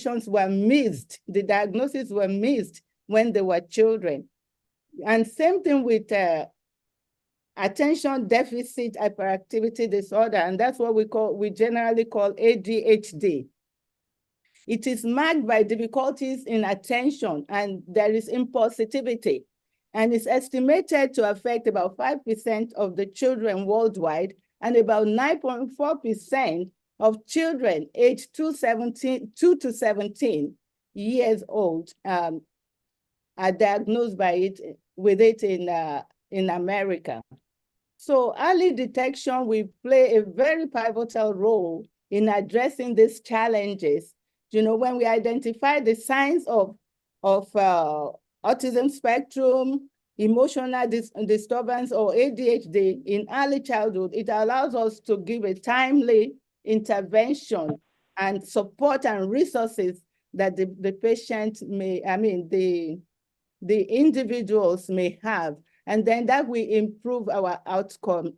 conditions were missed, the diagnoses were missed when they were children. And same thing with attention deficit hyperactivity disorder, and that's what we generally call ADHD. It is marked by difficulties in attention, and there is impulsivity, and it's estimated to affect about 5% of the children worldwide, and about 9.4% of children aged 2 to 17 years old are diagnosed with it in America. So early detection will play a very pivotal role in addressing these challenges. You know, when we identify the signs of autism spectrum, emotional disturbance, or ADHD in early childhood, it allows us to give a timely intervention and support and resources that the patient may, the individuals may have, and then that will improve our outcome.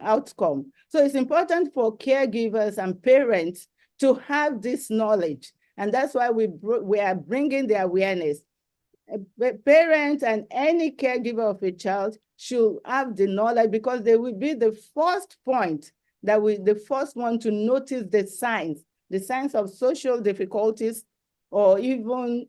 So it's important for caregivers and parents to have this knowledge, and that's why we are bringing the awareness. Parents and any caregiver of a child should have the knowledge, because they will be the first point, the first one to notice the signs of social difficulties, or even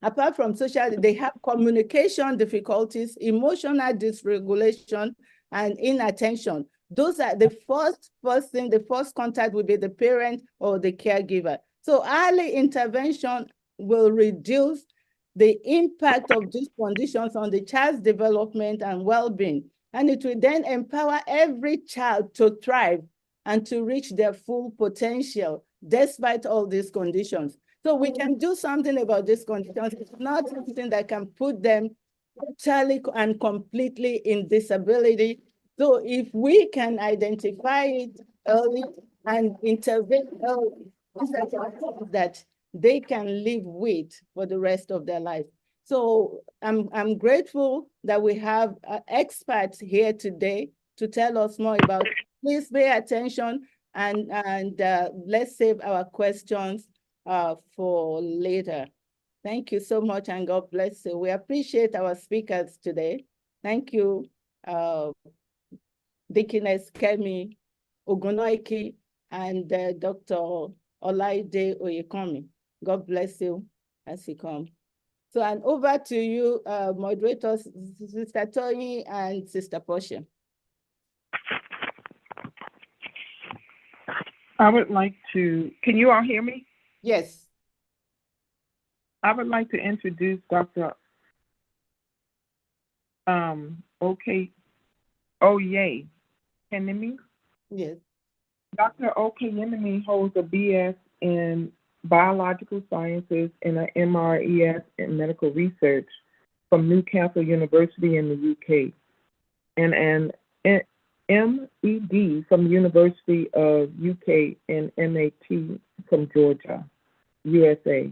apart from social, they have communication difficulties, emotional dysregulation, and inattention. Those are the first thing, the first contact will be the parent or the caregiver. So early intervention will reduce the impact of these conditions on the child's development and well-being. And it will then empower every child to thrive and to reach their full potential despite all these conditions. So we can do something about these conditions. It's not something that can put them totally and completely in disability. So if we can identify it early and intervene early, that they can live with for the rest of their life. So I'm grateful that we have experts here today to tell us more about it. Please pay attention, and let's save our questions for later. Thank you so much, and God bless you. We appreciate our speakers today. Thank you, Dickiness Kemi Ogunoike and Dr. Olaide Oyekomi. God bless you as you come. So, and over to you, moderators, Sister Tony and Sister Portia. I would like to, can you all hear me? Yes. I would like to introduce Dr. Oye Kenemi. Yes. Dr. Okeyemini holds a BS in Biological Sciences and an MRES in Medical Research from Newcastle University in the UK, and an MED from the University of UK and MAT from Georgia, USA,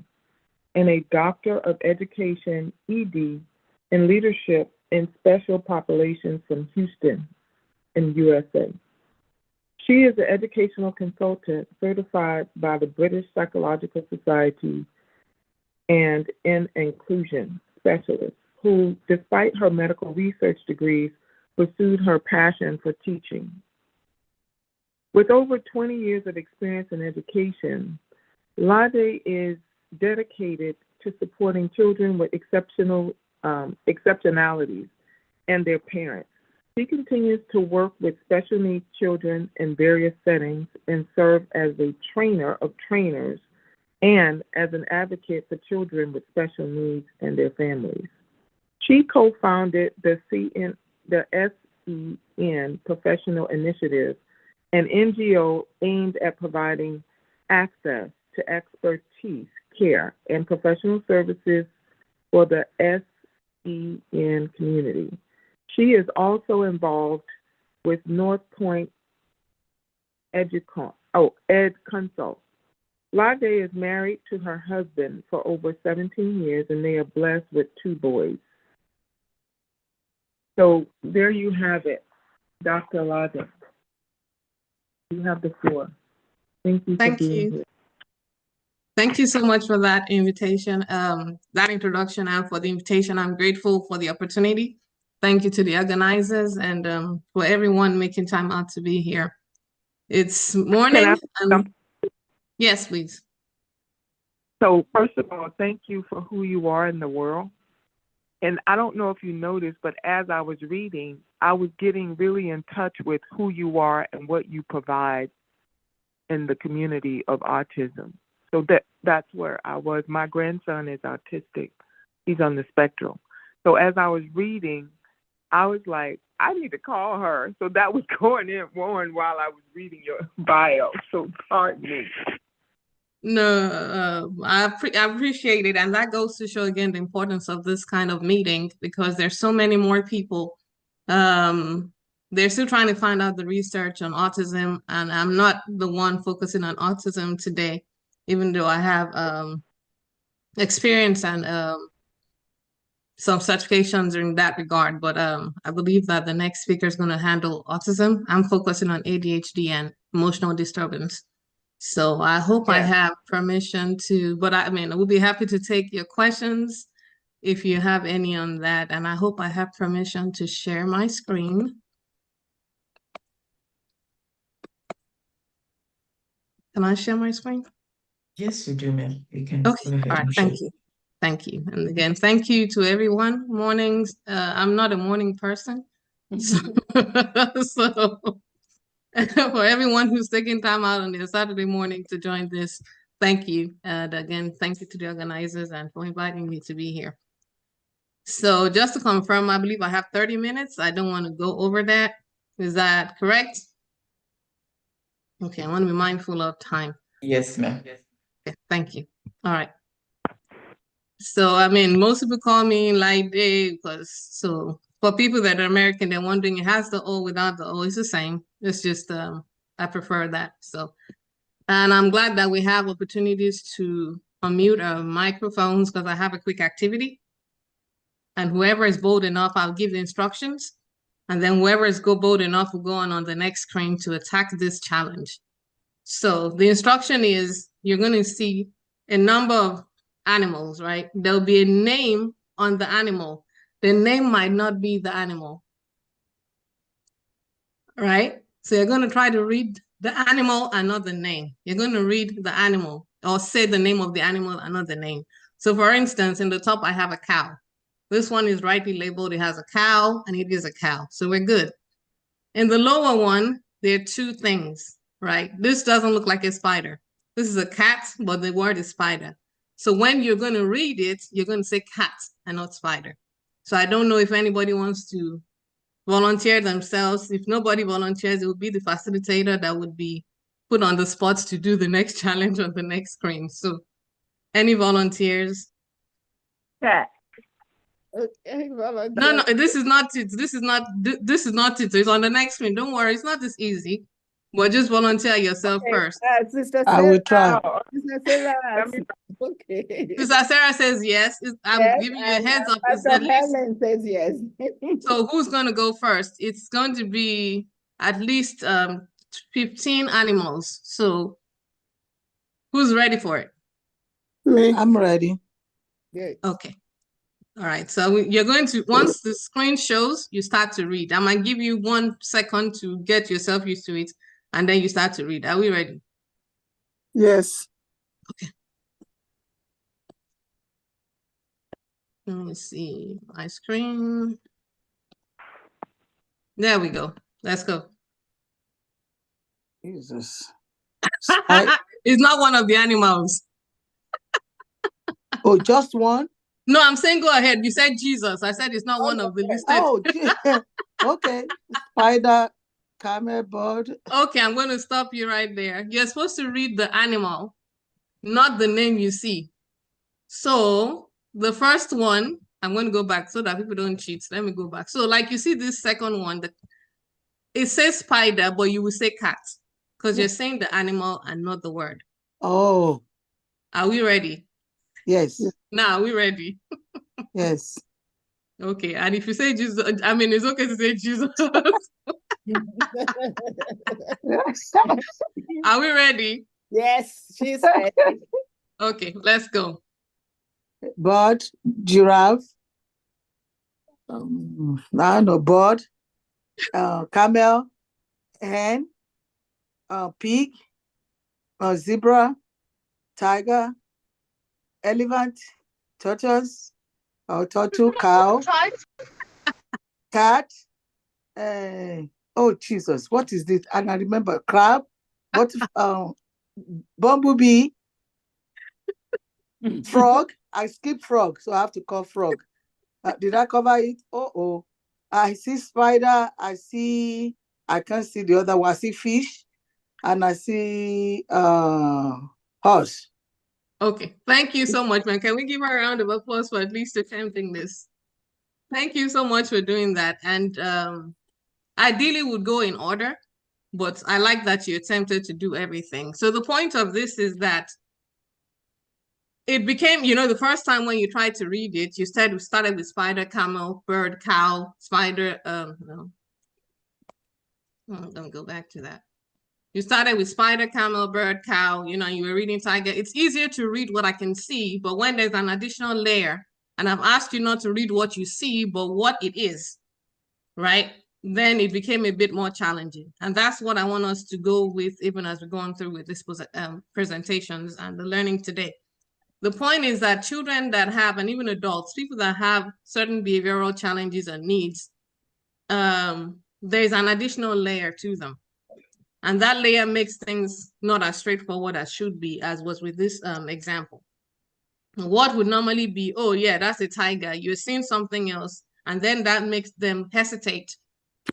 and a Doctor of Education, ED, in Leadership in Special Populations from Houston in USA. She is an educational consultant certified by the British Psychological Society and an inclusion specialist who, despite her medical research degrees, pursued her passion for teaching. With over 20 years of experience in education, Lade is dedicated to supporting children with exceptionalities and their parents. She continues to work with special needs children in various settings and serve as a trainer of trainers and as an advocate for children with special needs and their families. She co-founded the SEN Professional Initiative, an NGO aimed at providing access to expertise, care, and professional services for the SEN community. She is also involved with North Point Ed Consult. Lade is married to her husband for over 17 years, and they are blessed with 2 boys. So there you have it, Dr. Lade. You have the floor. Thank you for being here. Thank you so much for that invitation, that introduction, and for the invitation. I'm grateful for the opportunity. Thank you to the organizers and for everyone making time out to be here. It's morning. Yes, please. So first of all, thank you for who you are in the world. And I don't know if you noticed, but as I was reading, I was getting really in touch with who you are and what you provide in the community of autism. So that's where I was. My grandson is autistic. He's on the spectrum. So as I was reading, I was like, I need to call her. So that was going on while I was reading your bio. So pardon me. No, I appreciate it. And that goes to show again the importance of this kind of meeting, because there's so many more people. They're still trying to find out the research on autism, and I'm not the one focusing on autism today, even though I have experience and some certifications in that regard. But I believe that the next speaker is going to handle autism. I'm focusing on ADHD and emotional disturbance. So I hope I have permission to, but I mean, I will be happy to take your questions if you have any on that. And I hope I have permission to share my screen. Can I share my screen? Yes, you do, ma'am. You can Okay. go ahead. All right. Thank you. Thank you. And again, thank you to everyone. Mornings. I'm not a morning person. So, so for everyone who's taking time out on their Saturday morning to join this, thank you. And again, thank you to the organizers and for inviting me to be here. So just to confirm, I believe I have 30 minutes. I don't want to go over that. Is that correct? Okay, I want to be mindful of time. Yes, ma'am. Okay, thank you. All right. So, I mean, most people call me Light Day because, so for people that are American, they're wondering it has the O without the O. It's the same. It's just, I prefer that. So, and I'm glad that we have opportunities to unmute our microphones because I have a quick activity. And whoever is bold enough, I'll give the instructions. And then whoever is bold enough will go on the next screen to attack this challenge. So the instruction is you're going to see a number of animals, right? There'll be a name on the animal. The name might not be the animal, right? So you're going to try to read the animal and not the name. You're going to read the animal or say the name of the animal and not the name. So for instance, in the top, I have a cow. This one is rightly labeled. It has a cow and it is a cow. So we're good. In the lower one, there are two things, right? This doesn't look like a spider. This is a cat, but the word is spider. So when you're going to read it, you're going to say cat and not spider. So I don't know if anybody wants to volunteer themselves. If nobody volunteers, it would be the facilitator that would be put on the spot to do the next challenge on the next screen. So any volunteers? Cat. Okay, No, this is not it. This is not it. It's on the next screen. Don't worry, it's not this easy. But just volunteer yourself first. Sister I will try. Sister Sarah. Okay. Sister Sarah says yes. I'm giving you a heads up. Pastor Helen says yes. So who's going to go first? It's going to be at least 15 animals. So who's ready for it? Me. I'm ready. Good. Okay. All right. So you're going to, once the screen shows, you start to read. I might give you 1 second to get yourself used to it, and then you start to read. Are we ready? Yes. Okay. Let me see my screen. There we go. Let's go. Jesus. It's not one of the animals. Oh, just one? No, I'm saying go ahead. You said Jesus. I said it's not one of the listed. Oh, okay. Spider, camel, bird. Okay, I'm going to stop you right there. You're supposed to read the animal, not the name you see. So the first one, I'm going to go back so that people don't cheat. Let me go back. So like you see this second one, it says spider, but you will say cat because you're saying the animal and not the word. Oh. Are we ready? Yes. Now, are we ready? Yes. Okay, and if you say Jesus, I mean, it's okay to say Jesus. Are we ready? Yes, she's ready. Okay, let's go. Bird, giraffe, I don't know, bird, camel, hen, pig, zebra, tiger, elephant, tortoise, turtle, cow, cat. Oh Jesus, what is this? And I remember crab, but bumblebee, frog. I skipped frog, so I have to call frog. Did I cover it? Oh. I see spider. I can't see the other one. I see fish, and I see horse. Okay, thank you so much, man. Can we give her a round of applause for at least attempting this? Thank you so much for doing that. And ideally would go in order, but I like that you attempted to do everything. So the point of this is that it became, the first time when you tried to read it, you started with spider, camel, bird, cow, spider, no. Don't go back to that. You started with spider, camel, bird, cow, you were reading tiger. It's easier to read what I can see, but when there's an additional layer, and I've asked you not to read what you see, but what it is, right? Then it became a bit more challenging. And that's what I want us to go with, even as we're going through with this presentations and the learning today. The point is that children that have, and even adults, people that have certain behavioral challenges and needs, there's an additional layer to them. And that layer makes things not as straightforward as should be, as was with this example. What would normally be, oh yeah, that's a tiger, you're seeing something else, and then that makes them hesitate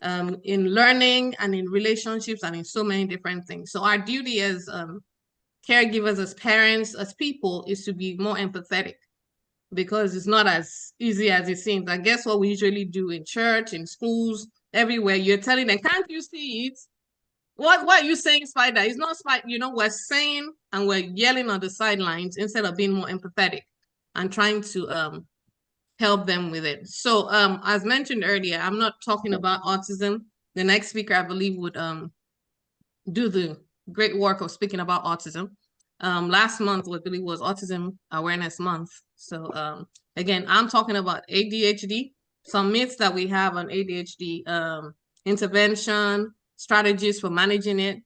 in learning and in relationships and in so many different things. So our duty as caregivers, as parents, as people, is to be more empathetic, because it's not as easy as it seems. I guess what we usually do in church, in schools, everywhere, you're telling them, can't you see it? What are you saying, spider? It's not spider. We're saying and we're yelling on the sidelines instead of being more empathetic and trying to help them with it. So as mentioned earlier, I'm not talking about autism. The next speaker, I believe, would do the great work of speaking about autism. Last month, I believe, was Autism Awareness Month. So again, I'm talking about ADHD, some myths that we have on ADHD, intervention, strategies for managing it,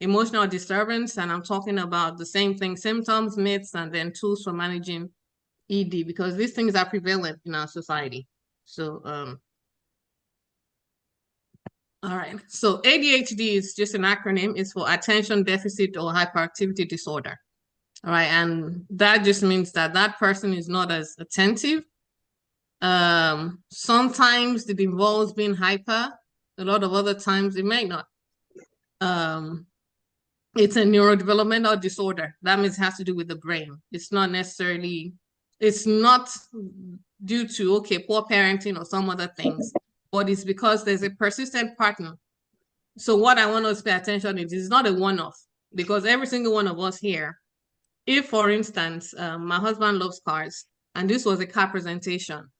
emotional disturbance, and I'm talking about the same thing, symptoms, myths, and then tools for managing ED, because these things are prevalent in our society. So all right, so ADHD is just an acronym. It's for attention deficit or hyperactivity disorder. All right, and that just means that that person is not as attentive. Sometimes it involves being hyper. A lot of other times it may not. It's a neurodevelopmental disorder. That means it has to do with the brain. It's not due to, okay, poor parenting or some other things, but it's because there's a persistent pattern. So what I want us to pay attention to is not a one-off, because every single one of us here, if, for instance, my husband loves cars, and this was a car presentation,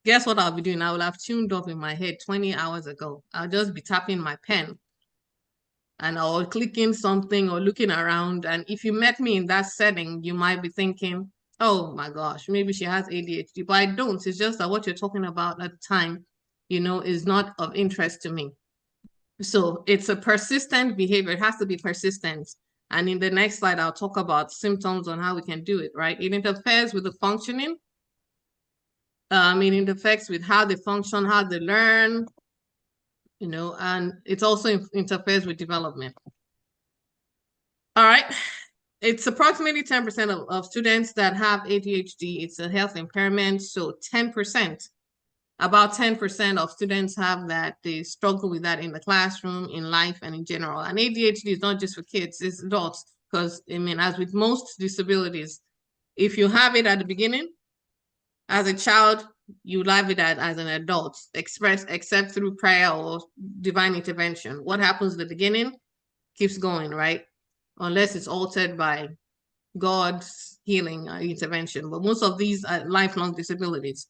guess what I'll be doing? I will have tuned up in my head 20 hours ago. I'll just be tapping my pen and I'll clicking something or looking around. And if you met me in that setting, you might be thinking, oh my gosh, maybe she has ADHD, but I don't. It's just that what you're talking about at the time, is not of interest to me. So it's a persistent behavior. It has to be persistent. And in the next slide, I'll talk about symptoms on how we can do it, right? It interferes with the functioning. It interferes with how they function, how they learn, and it also interferes with development. All right. It's approximately 10% of students that have ADHD. It's a health impairment. So 10%, about 10% of students have that. They struggle with that in the classroom, in life, and in general. And ADHD is not just for kids, it's adults. Because, as with most disabilities, if you have it at the beginning, as a child, you have it as an adult, except through prayer or divine intervention. What happens at the beginning keeps going, right? Unless it's altered by God's healing intervention. But most of these are lifelong disabilities.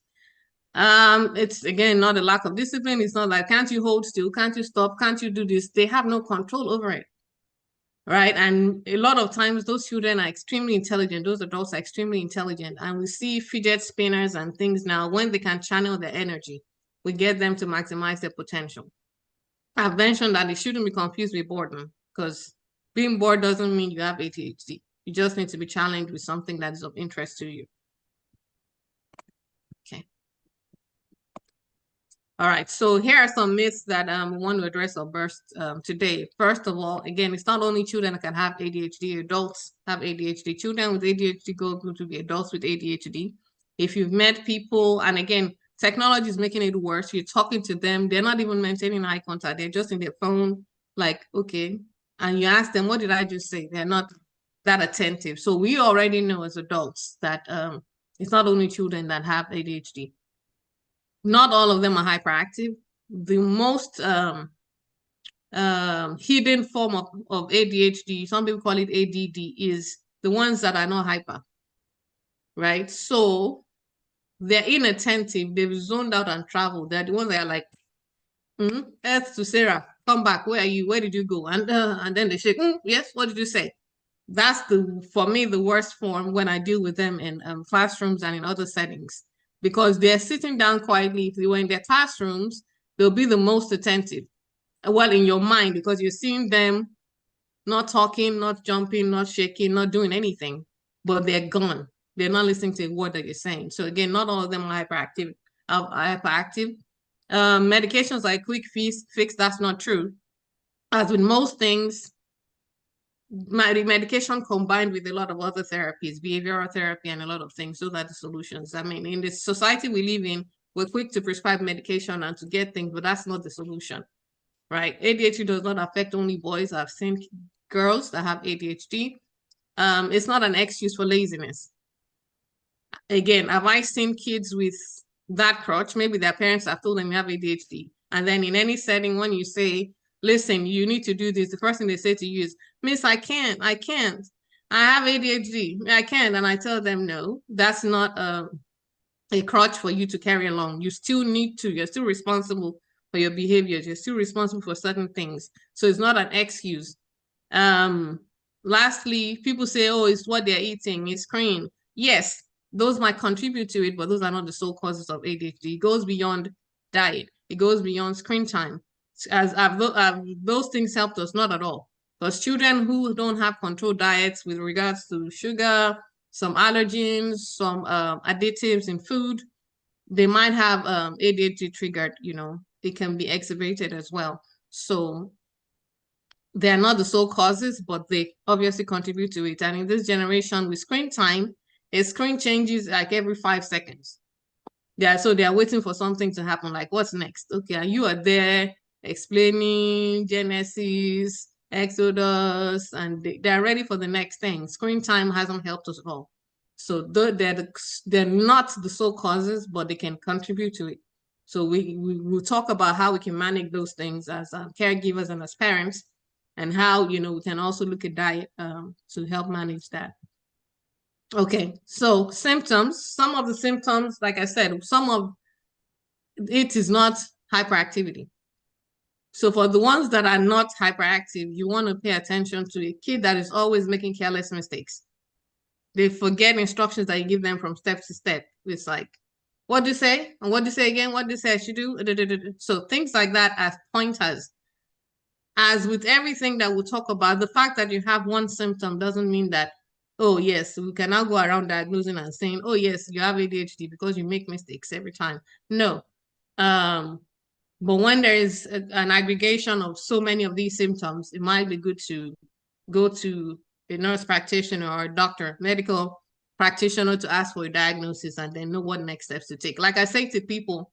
It's again not a lack of discipline. It's not like, can't you hold still? Can't you stop? Can't you do this? They have no control over it. right? And a lot of times those children are extremely intelligent. Those adults are extremely intelligent. And we see fidget spinners and things now, when they can channel their energy, we get them to maximize their potential. I've mentioned that it shouldn't be confused with boredom, because being bored doesn't mean you have ADHD. You just need to be challenged with something that is of interest to you. Okay. All right, so here are some myths that we want to address or burst today. First of all, again, it's not only children that can have ADHD, adults have ADHD. Children with ADHD go to be adults with ADHD. If you've met people, and again, technology is making it worse. You're talking to them, they're not even maintaining eye contact. They're just in their phone, like, okay. And you ask them, what did I just say? They're not that attentive. So we already know as adults that it's not only children that have ADHD. Not all of them are hyperactive. The most hidden form of ADHD, some people call it ADD, is the ones that are not hyper, right? So they're inattentive, they've zoned out and traveled. They're the ones that are like, Earth to Sarah, come back, where are you? Where did you go? And then they say, yes, what did you say? That's for me, the worst form when I deal with them in classrooms and in other settings, because they're sitting down quietly. If they were in their classrooms, they'll be the most attentive. Well, in your mind, because you're seeing them not talking, not jumping, not shaking, not doing anything, but they're gone. They're not listening to a word that you're saying. So again, not all of them are hyperactive. Medications like quick fix, that's not true. As with most things, medication combined with a lot of other therapies, behavioral therapy, and a lot of things, those are the solutions. I mean, in the society we live in, we're quick to prescribe medication and to get things, but that's not the solution, right? ADHD does not affect only boys. I've seen girls that have ADHD. It's not an excuse for laziness. Again, have I seen kids with that crutch? Maybe their parents have told them you have ADHD. And then in any setting, when you say, listen, you need to do this, the first thing they say to you is, Miss, I can't. I have ADHD. I can't. And I tell them, no, that's not a crutch for you to carry along. You still need to, you're still responsible for your behaviors. You're still responsible for certain things. So it's not an excuse. Lastly, people say, oh, it's what they're eating, it's screen. Yes, those might contribute to it, but those are not the sole causes of ADHD. It goes beyond diet. It goes beyond screen time. As those things helped us, not at all. Because children who don't have controlled diets with regards to sugar, some allergens, some additives in food, they might have ADHD triggered, it can be exacerbated as well. So they're not the sole causes, but they obviously contribute to it. And in this generation with screen time, a screen changes like every 5 seconds. So they're waiting for something to happen, like what's next? Okay, and you are there explaining Genesis, Exodus, and they're ready for the next thing. Screen time hasn't helped us at all. So they're not the sole causes, but they can contribute to it. So we will talk about how we can manage those things as caregivers and as parents, and how, we can also look at diet to help manage that. Okay, so symptoms, some of the symptoms, like I said, some of it is not hyperactivity. So for the ones that are not hyperactive, you want to pay attention to a kid that is always making careless mistakes. They forget instructions that you give them from step to step. It's like, what do you say? And what do you say again? What do you say I should do? So things like that as pointers. As with everything that we'll talk about, the fact that you have one symptom doesn't mean that, oh, yes, we can now go around diagnosing and saying, oh, yes, you have ADHD because you make mistakes every time. No. But when there is an aggregation of so many of these symptoms, it might be good to go to a nurse practitioner or a doctor, medical practitioner, to ask for a diagnosis and then know what next steps to take. Like I say to people,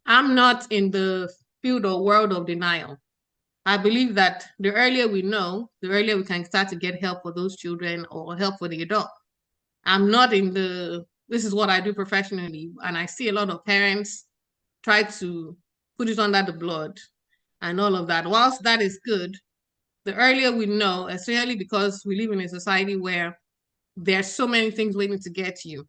I'm not in the field or world of denial. I believe that the earlier we know, the earlier we can start to get help for those children or help for the adult. I'm not in this is what I do professionally, and I see a lot of parents try to put it under the blood and all of that. Whilst that is good, the earlier we know, especially because we live in a society where there's so many things waiting to get to you.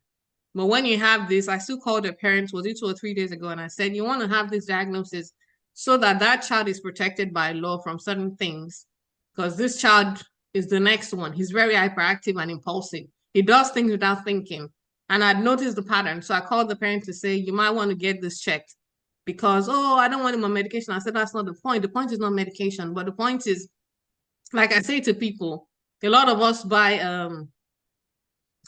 But when you have this, I still called a parent, was it 2 or 3 days ago, and I said, you want to have this diagnosis so that that child is protected by law from certain things. because this child is the next one. He's very hyperactive and impulsive. He does things without thinking. And I'd noticed the pattern. So I called the parent to say, you might want to get this checked because, oh, I don't want him on medication. I said, that's not the point. The point is not medication, but the point is, like I say to people, a lot of us buy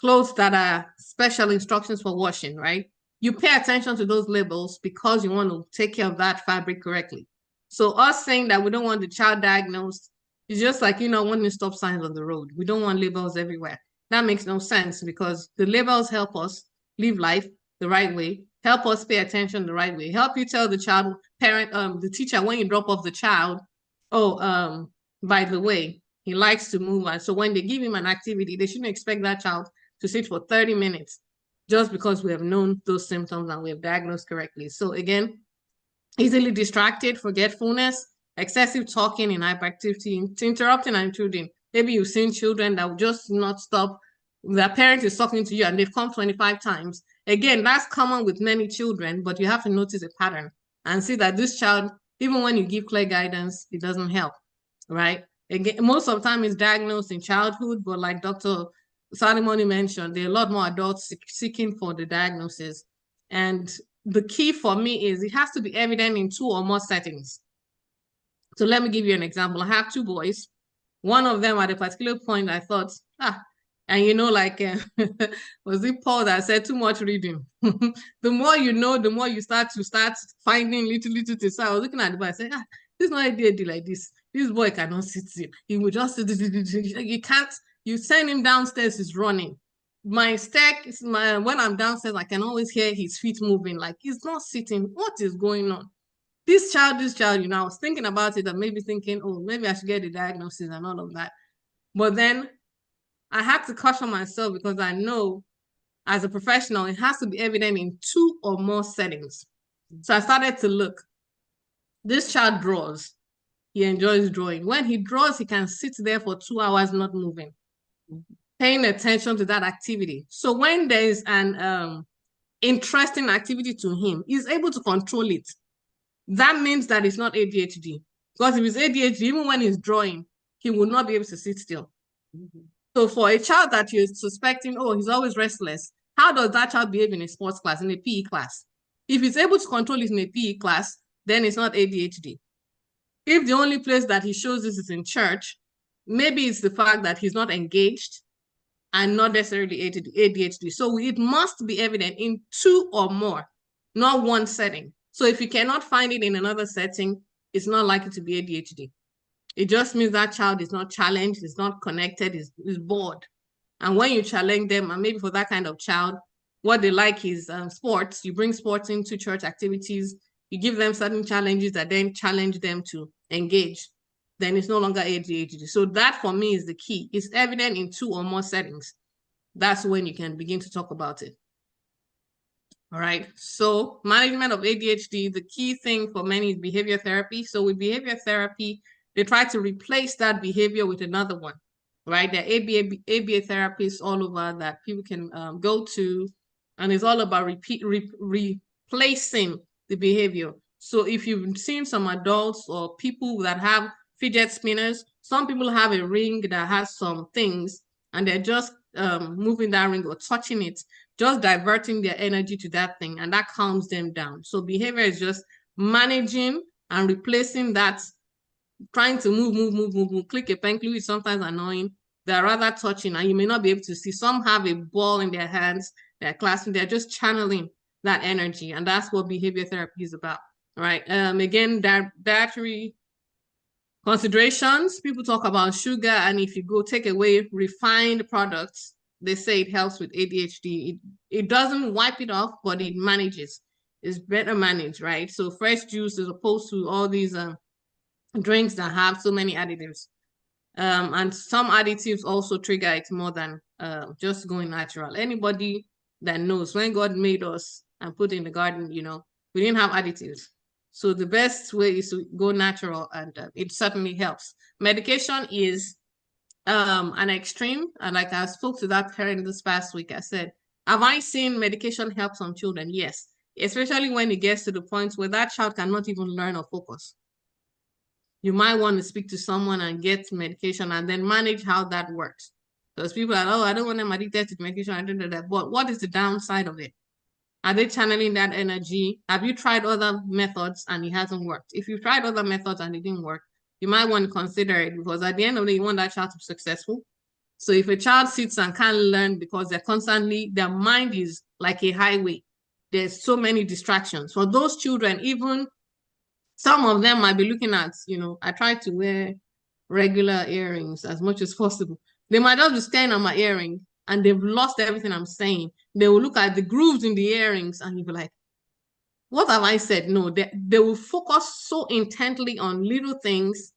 clothes that are special instructions for washing, right? You pay attention to those labels because you want to take care of that fabric correctly. So us saying that we don't want the child diagnosed is just like, wanting stop signs on the road. We don't want labels everywhere. That makes no sense because the labels help us live life the right way, help us pay attention the right way, help you tell the child, the teacher when you drop off the child, oh, by the way, he likes to move. And so when they give him an activity, they shouldn't expect that child to sit for 30 minutes just because we have known those symptoms and we have diagnosed correctly. So again, easily distracted, forgetfulness, excessive talking in hyperactivity, interrupting and intruding. Maybe you've seen children that will just not stop. Their parent is talking to you and they've come 25 times. Again, that's common with many children, but you have to notice a pattern and see that this child, even when you give clear guidance, it doesn't help, right? Again, most of the time it's diagnosed in childhood, but like Dr. Salimoni mentioned, there are a lot more adults seeking for the diagnosis. And the key for me is it has to be evident in 2 or more settings. So let me give you an example. I have 2 boys. One of them at a particular point, I thought, and was it Paul that said too much reading? The more you know, the more you start finding little things. So I was looking at the boy, I said, this is not a day like this. This boy cannot sit still. He will just sit. You can't. You send him downstairs, he's running. My stack is when I'm downstairs, I can always hear his feet moving. Like he's not sitting. What is going on? This child, I was thinking about it and maybe thinking, oh, maybe I should get the diagnosis and all of that. But then I had to caution myself because I know as a professional, it has to be evident in 2 or more settings. So I started to look. This child draws. He enjoys drawing. When he draws, he can sit there for 2 hours not moving, paying attention to that activity. So when there's an interesting activity to him, he's able to control it. That means that it's not ADHD. Because if it's ADHD, even when he's drawing, he will not be able to sit still. So for a child that you're suspecting, oh, he's always restless, how does that child behave in a sports class, in a PE class? If he's able to control it in a PE class, then it's not ADHD. If the only place that he shows this is in church, maybe it's the fact that he's not engaged and not necessarily ADHD. So it must be evident in 2 or more, not 1 setting. So if you cannot find it in another setting, it's not likely to be ADHD. It just means that child is not challenged, is not connected, is bored. And when you challenge them, and maybe for that kind of child, what they like is sports. You bring sports into church activities. You give them certain challenges that then challenge them to engage. Then it's no longer ADHD. So that for me is the key. It's evident in 2 or more settings. That's when you can begin to talk about it. All right. So management of ADHD, the key thing for many is behavior therapy. So with behavior therapy, they try to replace that behavior with another one, right? There are ABA therapists all over that people can go to, and it's all about replacing the behavior. So if you've seen some adults or people that have fidget spinners, some people have a ring that has some things, and they're just moving that ring or touching it, just diverting their energy to that thing, and that calms them down. So behavior is just managing and replacing that. Trying to move, click a pen, is sometimes annoying. They're rather touching, and you may not be able to see. Some have a ball in their hands, they're clasping, they're just channeling that energy, and that's what behavior therapy is about. All right. Again, dietary considerations. People talk about sugar, and if you go take away refined products, they say it helps with ADHD. It doesn't wipe it off, but it manages. It's better managed, right? So fresh juice as opposed to all these drinks that have so many additives. And some additives also trigger it more than just going natural. Anybody that knows when God made us and put in the garden, we didn't have additives. So the best way is to go natural, and it certainly helps. Medication is an extreme, and like I spoke to that parent this past week, I said, have I seen medication help some children? Yes, especially when it gets to the point where that child cannot even learn or focus. you might want to speak to someone and get medication and then manage how that works. Because people are, oh, I don't want them addicted to medication, I don't do that. But what is the downside of it? Are they channeling that energy? Have you tried other methods and it hasn't worked? If you've tried other methods and it didn't work, you might want to consider it, because at the end of the day, you want that child to be successful. So if a child sits and can't learn because they're constantly, their mind is like a highway, there's so many distractions. For those children, even some of them might be looking at, I try to wear regular earrings as much as possible. They might just be staring at my earring and they've lost everything I'm saying. They will look at the grooves in the earrings and you'll be like, what have I said? No, they will focus so intently on little things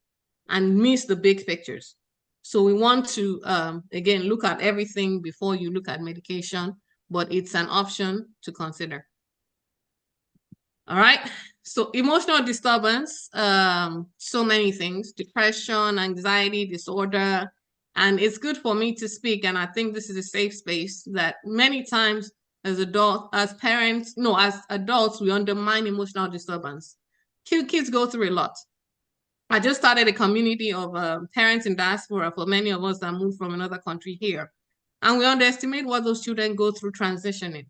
and miss the big pictures. So we want to, again, look at everything before you look at medication, but it's an option to consider. All right. So emotional disturbance, so many things, depression, anxiety, disorder. And it's good for me to speak. And I think this is a safe space that many times as adults, we undermine emotional disturbance. Kids go through a lot. I just started a community of parents in diaspora for many of us that moved from another country here. And we underestimate what those children go through transitioning.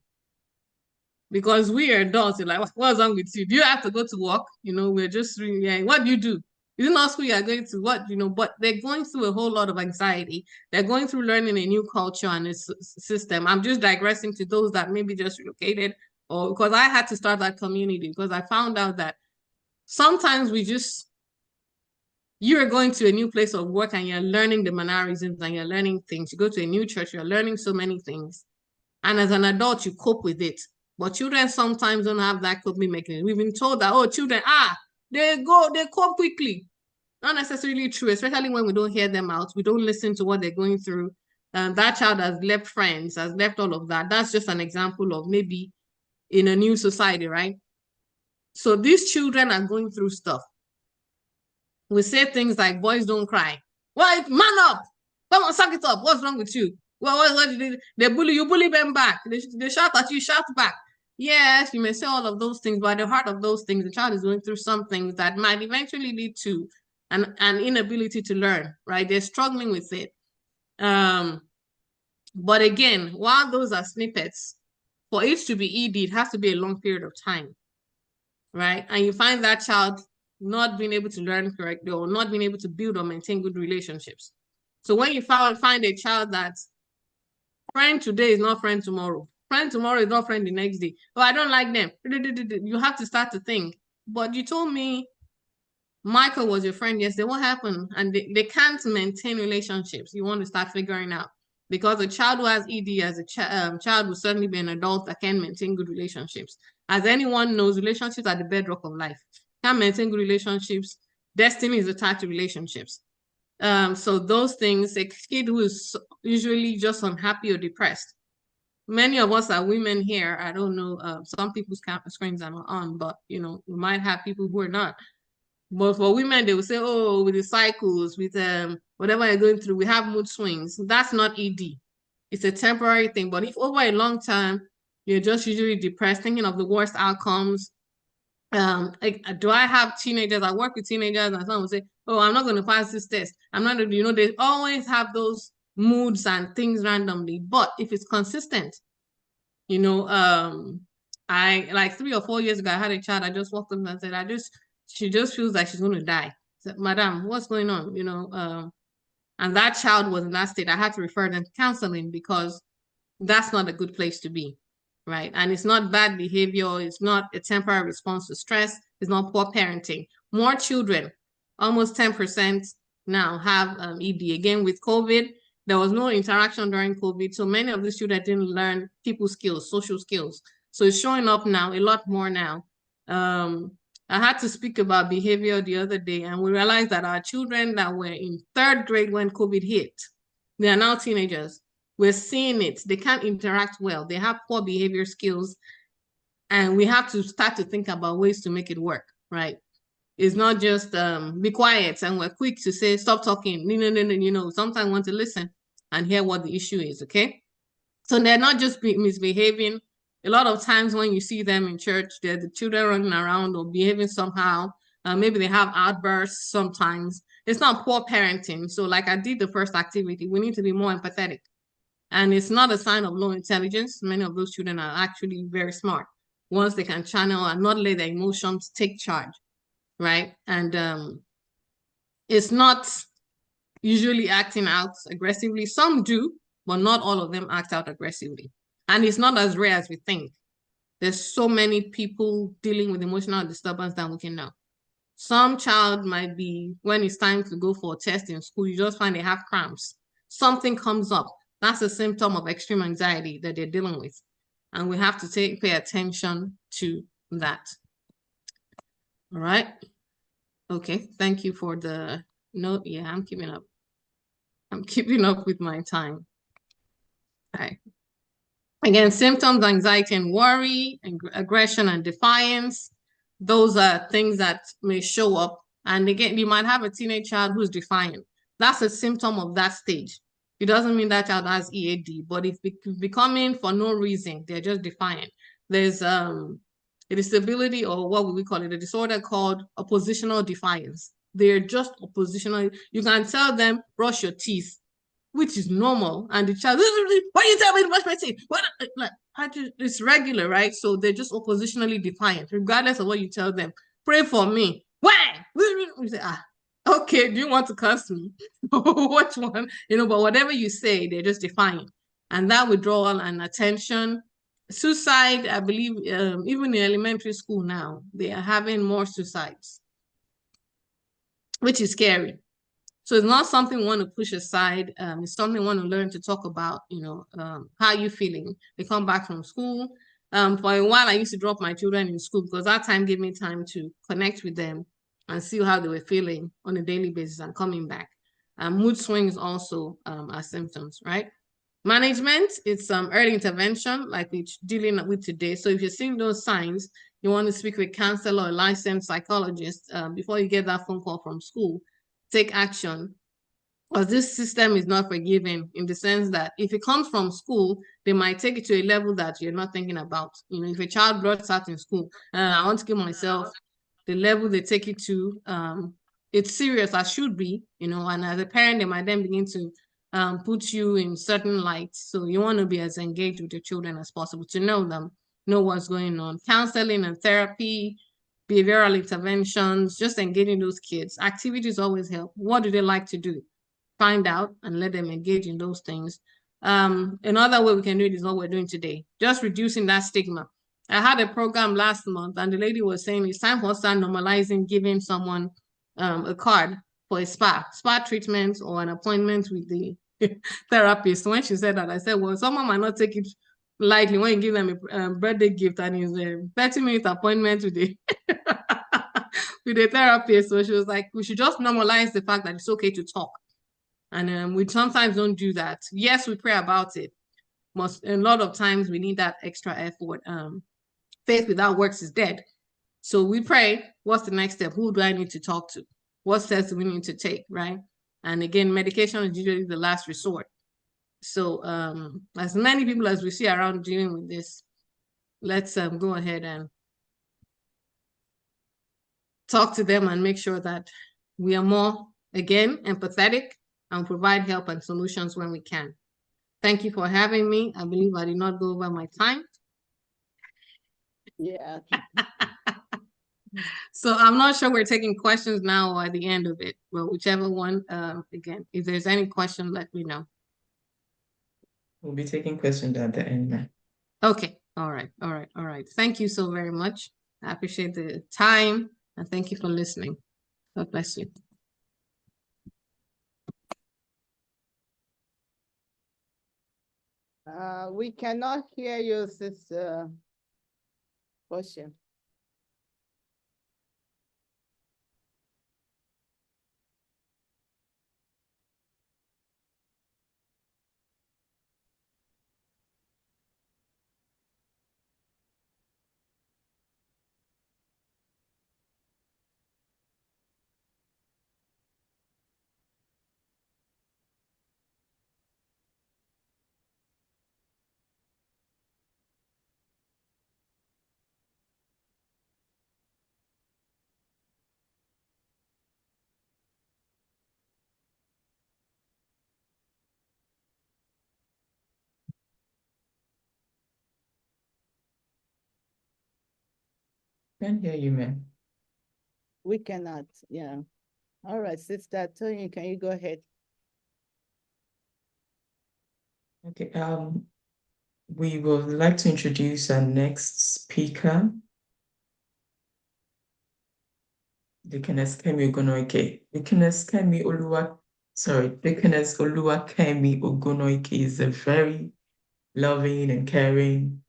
Because we are adults, you're like, what's wrong with you? Do you have to go to work? We're just, what do you do? Is it not school you're going to? But they're going through a whole lot of anxiety. They're going through learning a new culture and a system. I'm just digressing to those that maybe just relocated, or because I had to start that community because I found out that sometimes you're going to a new place of work and you're learning the mannerisms and you're learning things. You go to a new church, you're learning so many things. And as an adult, you cope with it. But children sometimes don't have that coping mechanism. We've been told that, oh, children, they cope quickly. Not necessarily true, especially when we don't hear them out. We don't listen to what they're going through. That child has left friends, has left all of that. That's just an example of maybe in a new society, right? So these children are going through stuff. We say things like, boys don't cry. Well, man up. Come on, suck it up. What's wrong with you? Well, what did they bully you? Bully them back. They shout at you, shout back. Yes, you may say all of those things, but at the heart of those things, the child is going through some things that might eventually lead to an inability to learn, right? They're struggling with it. But again, while those are snippets, for it to be ED, it has to be a long period of time, right? And you find that child not being able to learn correctly or not being able to build or maintain good relationships. So when you find a child that's friend today is not friend tomorrow, friend tomorrow is not friend the next day, oh, I don't like them, you have to start to think, but you told me Michael was your friend yesterday, what happened? And they can't maintain relationships. You want to start figuring out, because a child who has ED as a child will certainly be an adult that can maintain good relationships. As anyone knows, relationships are the bedrock of life. Can't maintain good relationships, destiny is attached to relationships. So those things, a kid who is usually just unhappy or depressed. Many of us are women here. I don't know, some people's screens are not on, but we might have people who are not. But for women, they will say, oh, with the cycles, with whatever you're going through, we have mood swings. That's not ED. It's a temporary thing. But if over a long time, you're just usually depressed, thinking of the worst outcomes. Do I have teenagers? I work with teenagers and someone will say, oh, I'm not going to pass this test. I'm not going to, they always have those moods and things randomly. But if it's consistent, I like 3 or 4 years ago, I had a child. I just walked up and said, she just feels like she's going to die. I said, Madam, what's going on? And that child was in that state. I had to refer them to counseling because that's not a good place to be, right? And it's not bad behavior. It's not a temporary response to stress. It's not poor parenting. More children, almost 10% now have ED. Again, with COVID, there was no interaction during COVID. So many of these children didn't learn people skills, social skills. So it's showing up now, a lot more now. I had to speak about behavior the other day, and we realized that our children that were in 3rd grade when COVID hit, they are now teenagers. We're seeing it. They can't interact well. They have poor behavior skills, and we have to start to think about ways to make it work, right? It's not just be quiet and we're quick to say, stop talking. No. Sometimes we want to listen and hear what the issue is, okay? So they're not just misbehaving. A lot of times when you see them in church, they're the children running around or behaving somehow, Maybe they have outbursts sometimes. It's not poor parenting. So like I did the first activity, we need to be more empathetic. And it's not a sign of low intelligence. Many of those children are actually very smart once they can channel and not let their emotions take charge, right? And it's not usually acting out aggressively. Some do, but not all of them act out aggressively. And it's not as rare as we think. There's so many people dealing with emotional disturbance that we can know. Some child might be, when it's time to go for a test in school, you just find they have cramps. Something comes up. That's a symptom of extreme anxiety that they're dealing with. And we have to pay attention to that. All right. Okay. Thank you for the note. Yeah, I'm keeping up. I'm keeping up with my time. All right. Again, symptoms, anxiety and worry, aggression and defiance. Those are things that may show up. And again, you might have a teenage child who's defiant. That's a symptom of that stage. It doesn't mean that child has EAD, but if it's becoming for no reason, they're just defiant. There's a disability, or what would we call it, a disorder called oppositional defiance. They're just oppositional. You can tell them, brush your teeth, which is normal, and the child, why you tell me to brush my teeth? What? Like, it's regular, right? So they're just oppositionally defiant, regardless of what you tell them. Pray for me. Why? We say, okay, do you want to curse me? Which one? But whatever you say, they're just defiant. And that withdrawal and attention. Suicide, I believe, even in elementary school now, they are having more suicides, which is scary. So it's not something we want to push aside. It's something we want to learn to talk about, how are you feeling? They come back from school. For a while, I used to drop my children in school because that time gave me time to connect with them and see how they were feeling on a daily basis and coming back. Mood swings also are symptoms, right? Management, it's early intervention like we're dealing with today. So if you're seeing those signs, you want to speak with a counselor or a licensed psychologist before you get that phone call from school. Take action, because this system is not forgiving, in the sense that if it comes from school, they might take it to a level that you're not thinking about. If a child blurts out in school, I want to kill myself, the level they take it to, it's serious as should be, and as a parent, they might then begin to put you in certain lights. So you want to be as engaged with your children as possible to know them, know what's going on. Counseling and therapy, behavioral interventions, just engaging those kids. Activities always help. What do they like to do? Find out and let them engage in those things. Another way we can do it is what we're doing today, just reducing that stigma. I had a program last month and the lady was saying it's time for us to start normalizing giving someone a card for a spa treatment or an appointment with the therapist. When she said that, I said, well, someone might not take it lightly when you give them a birthday gift and it's a 30-minute appointment with the with a therapist. So she was like, we should just normalize the fact that it's okay to talk. And we sometimes don't do that. Yes, we pray about it. A lot of times we need that extra effort. Faith without works is dead. So we pray, what's the next step? Who do I need to talk to? What steps do we need to take, right? And again, medication is usually the last resort. So as many people as we see around dealing with this, let's go ahead and talk to them and make sure that we are more, again, empathetic and provide help and solutions when we can. Thank you for having me. I believe I did not go over my time. Yeah. So I'm not sure we're taking questions now or at the end of it. Well, whichever one, again, if there's any question, let me know. We'll be taking questions at the end now. Okay. All right. Thank you so very much. I appreciate the time and thank you for listening. God bless you. We cannot hear you, Sister Portia. Can't hear you, ma'am. We cannot, yeah. All right, Sister Tony, can you go ahead? Okay, we would like to introduce our next speaker, Deaconess Kemi Ogonoike. Deaconess Oluwakemi Ogonoike is a very loving and caring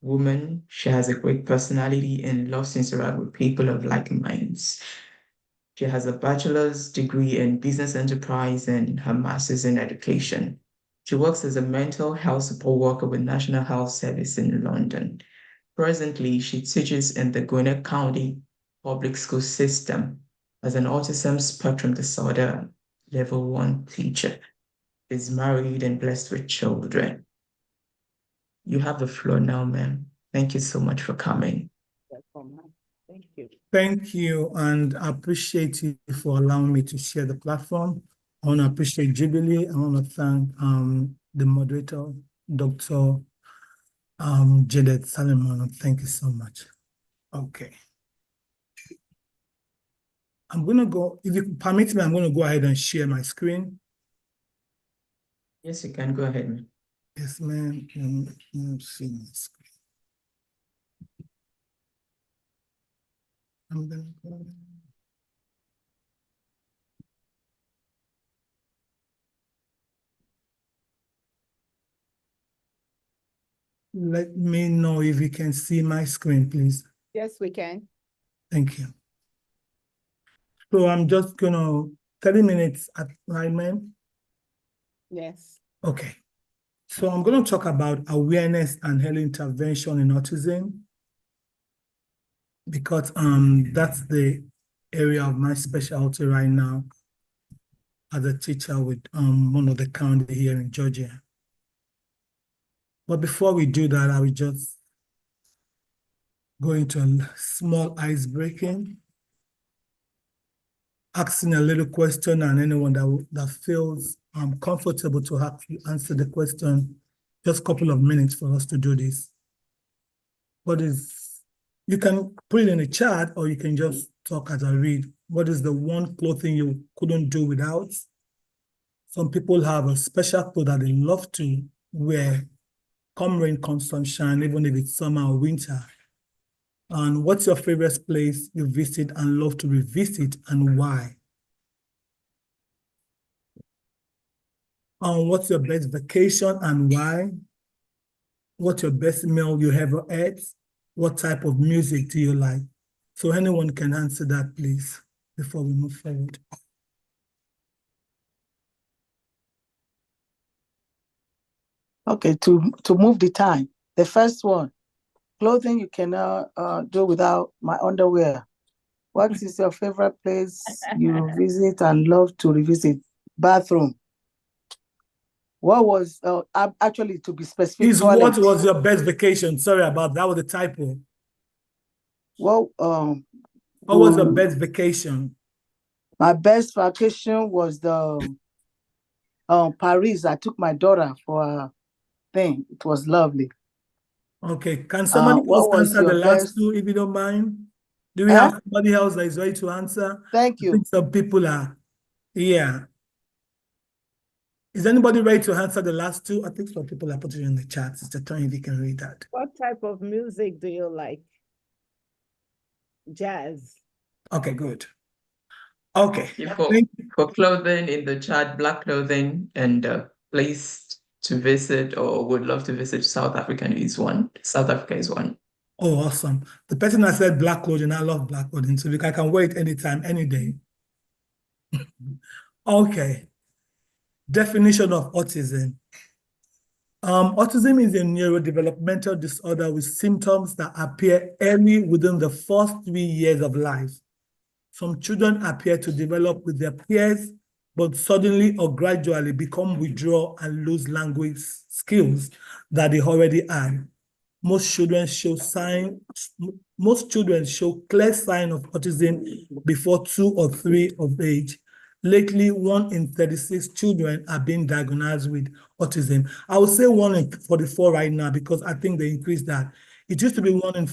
woman. She has a great personality and loves to interact with people of like minds. She has a bachelor's degree in business enterprise and her master's in education. She works as a mental health support worker with National Health Service in London. Presently, she teaches in the Gwinnett County public school system as an autism spectrum disorder level 1 teacher. Is married and blessed with children. You have the floor now, ma'am. Thank you so much for coming. Thank you. Thank you, and I appreciate you for allowing me to share the platform. I want to appreciate Jubilee. I want to thank the moderator, Dr. Jadet Salomon. Thank you so much. Okay. I'm going to go, if you permit me, I'm going to go ahead and share my screen. Yes, you can go ahead, ma'am. Yes, ma'am. Let me see my screen. I'm going to go. Let me know if you can see my screen, please. Yes, we can. Thank you. So I'm just gonna 30 minutes at right, ma'am? Yes. Okay. So I'm gonna talk about awareness and early intervention in autism because that's the area of my specialty right now as a teacher with one of the county here in Georgia. But before we do that, I will just go into a small ice breaking, asking a little question, and anyone that feels comfortable to have you answer the question, just a couple of minutes for us to do this. You can put it in the chat or you can just talk as I read. What is the one clothing you couldn't do without? Some people have a special clothes that they love to wear, come rain, come sunshine, even if it's summer or winter. And what's your favorite place you visit and love to revisit and why? What's your best vacation and why? What's your best meal you ever ate? What type of music do you like? So anyone can answer that, please, before we move forward. Okay, to move the time. The first one, clothing you cannot do without my underwear. What is your favorite place you visit and love to revisit? Bathroom. What was, actually to be specific, What toilet. was your best vacation? Sorry about that, was a typo. Well, What was your best vacation? my best vacation was the Paris. I took my daughter for a thing. It was lovely. Okay, can somebody else answer the last two, if you don't mind? Do we have somebody else that is ready to answer? Thank you. I think some people are, yeah. Is anybody ready to answer the last two? I think some people are putting it in the chat. It's the time if you can read that. What type of music do you like? Jazz. Okay, good. Okay. For clothing in the chat, black clothing and place to visit or would love to visit South Africa is one. South Africa is one. Oh, awesome. The person that said black clothing, I love black clothing, so I can wear it anytime, any day. Okay. Definition of autism. Autism is a neurodevelopmental disorder with symptoms that appear early within the first 3 years of life. Some children appear to develop with their peers, but suddenly or gradually become withdrawn and lose language skills that they already had. Most children show clear sign of autism before 2 or 3 of age. Lately, 1 in 36 children are being diagnosed with autism. I would say 1 in 44 right now because I think they increased that. It used to be 1 in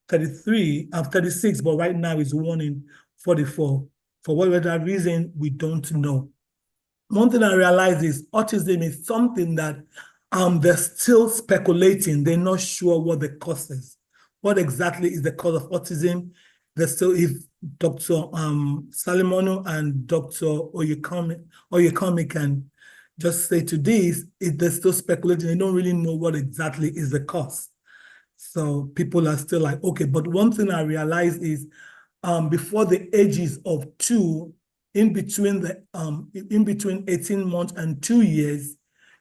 33, 36, but right now it's 1 in 44. For whatever reason, we don't know. One thing I realize is autism is something that they're still speculating. They're not sure what the cause is. What exactly is the cause of autism? There's still, if Dr. Salimono and Dr. Oyekami can just say to this, they're still speculating. They don't really know what exactly is the cause. So people are still like, okay, but one thing I realize is before the ages of 2, in between 18 months and 2 years,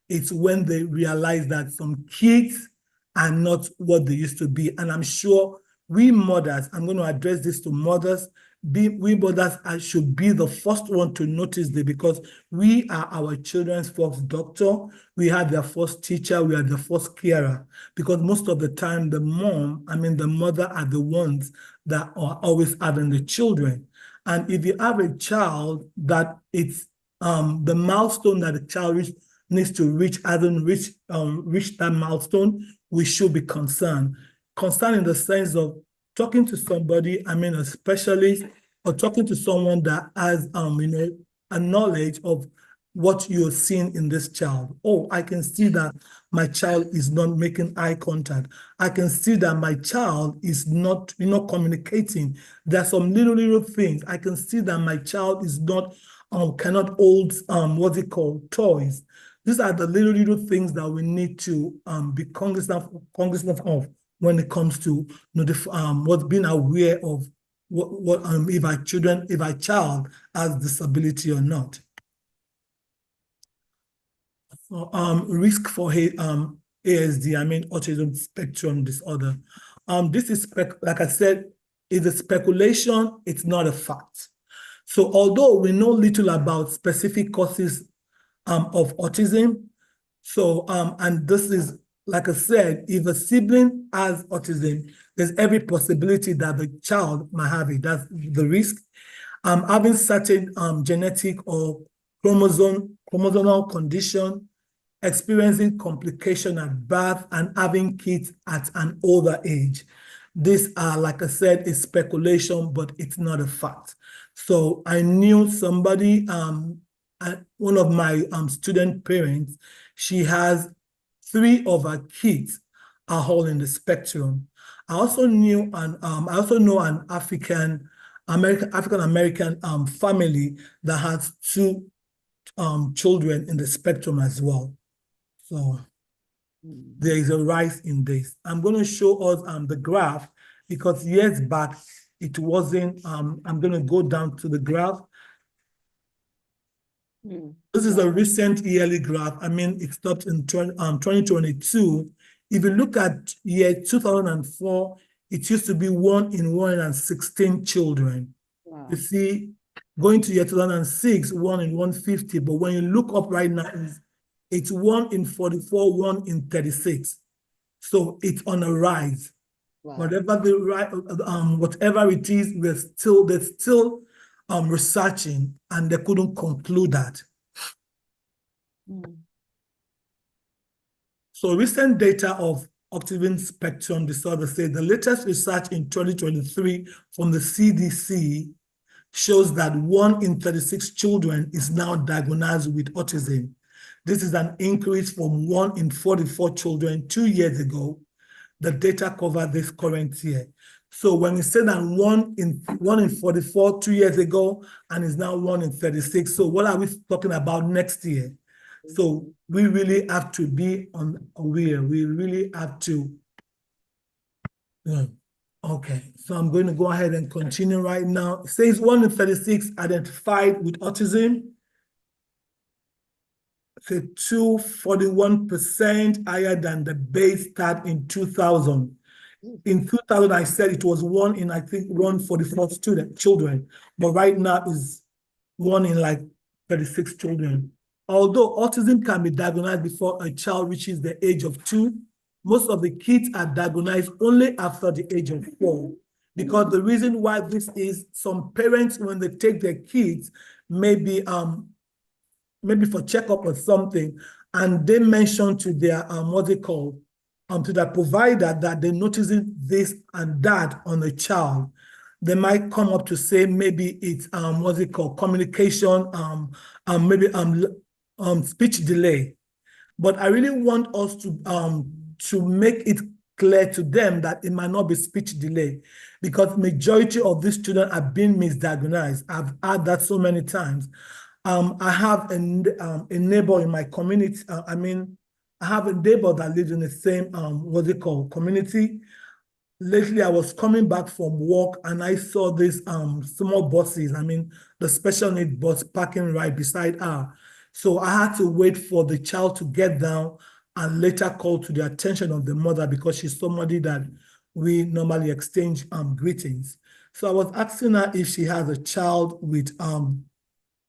it's when they realize that some kids are not what they used to be. And I'm sure we mothers, I'm going to address this to mothers, we mothers should be the first one to notice this, because we are our children's first doctor, we are their first teacher, we are the first carer, because most of the time the mother are the ones that are always having the children. And if you have a child that it's the milestone that the child needs to reach hasn't reached that milestone, we should be concerned. Concerned in the sense of talking to somebody, a specialist, or talking to someone that has a knowledge of what you're seeing in this child. Oh, I can see that my child is not making eye contact. I can see that my child is not communicating. There are some little things. I can see that my child is not cannot hold toys. These are the little things that we need to be cognizant of when it comes to what's being aware of what if our child has disability or not. Risk for ASD, autism spectrum disorder. This is, like I said, is a speculation, it's not a fact. So although we know little about specific causes of autism, so and this is, like I said, if a sibling has autism, there's every possibility that the child might have it. That's the risk. Having certain genetic or chromosomal condition, experiencing complication at birth, and having kids at an older age. These are, like I said, is speculation, but it's not a fact. So I knew somebody, one of my student parents, she has 3 of her kids are all in the spectrum. I also know an African American family that has 2 children in the spectrum as well. So there is a rise in this. I'm going to show us the graph, because years back it wasn't. I'm going to go down to the graph. This is a recent yearly graph. It stopped in 2022. If you look at year 2004, it used to be 1 in 116 children. Wow. You see, going to year 2006, 1 in 150. But when you look up right now, it's 1 in 44, 1 in 36. So it's on a rise. Wow. Whatever it is, they're still researching, and they couldn't conclude that. So recent data of autism spectrum disorder say the latest research in 2023 from the CDC shows that 1 in 36 children is now diagnosed with autism. This is an increase from 1 in 44 children 2 years ago. The data cover this current year. So when we say that 1 in 44 2 years ago, and is now 1 in 36, so what are we talking about next year? So we really have to be aware. We really have to. Okay, so I'm going to go ahead and continue right now. It says 1 in 36 identified with autism. So 241% higher than the base stat in 2000. In 2000, I said it was 1 in, I think, 144 children, but right now is 1 in 36 children. Although autism can be diagnosed before a child reaches the age of 2, most of the kids are diagnosed only after the age of 4. Because the reason why this is, some parents, when they take their kids, maybe for checkup or something, and they mention to their to the provider that they're noticing this and that on a child, they might come up to say maybe it's what's it called, communication, maybe speech delay. But I really want us to make it clear to them that it might not be speech delay, because majority of these children are being misdiagnosed. I've had that so many times. I have a neighbor in my community. I have a neighbor that lives in the same what's it called, community. Lately, I was coming back from work and I saw these small buses, the special need bus parking right beside her. So I had to wait for the child to get down and later call to the attention of the mother, because she's somebody that we normally exchange greetings. So I was asking her if she has a child with in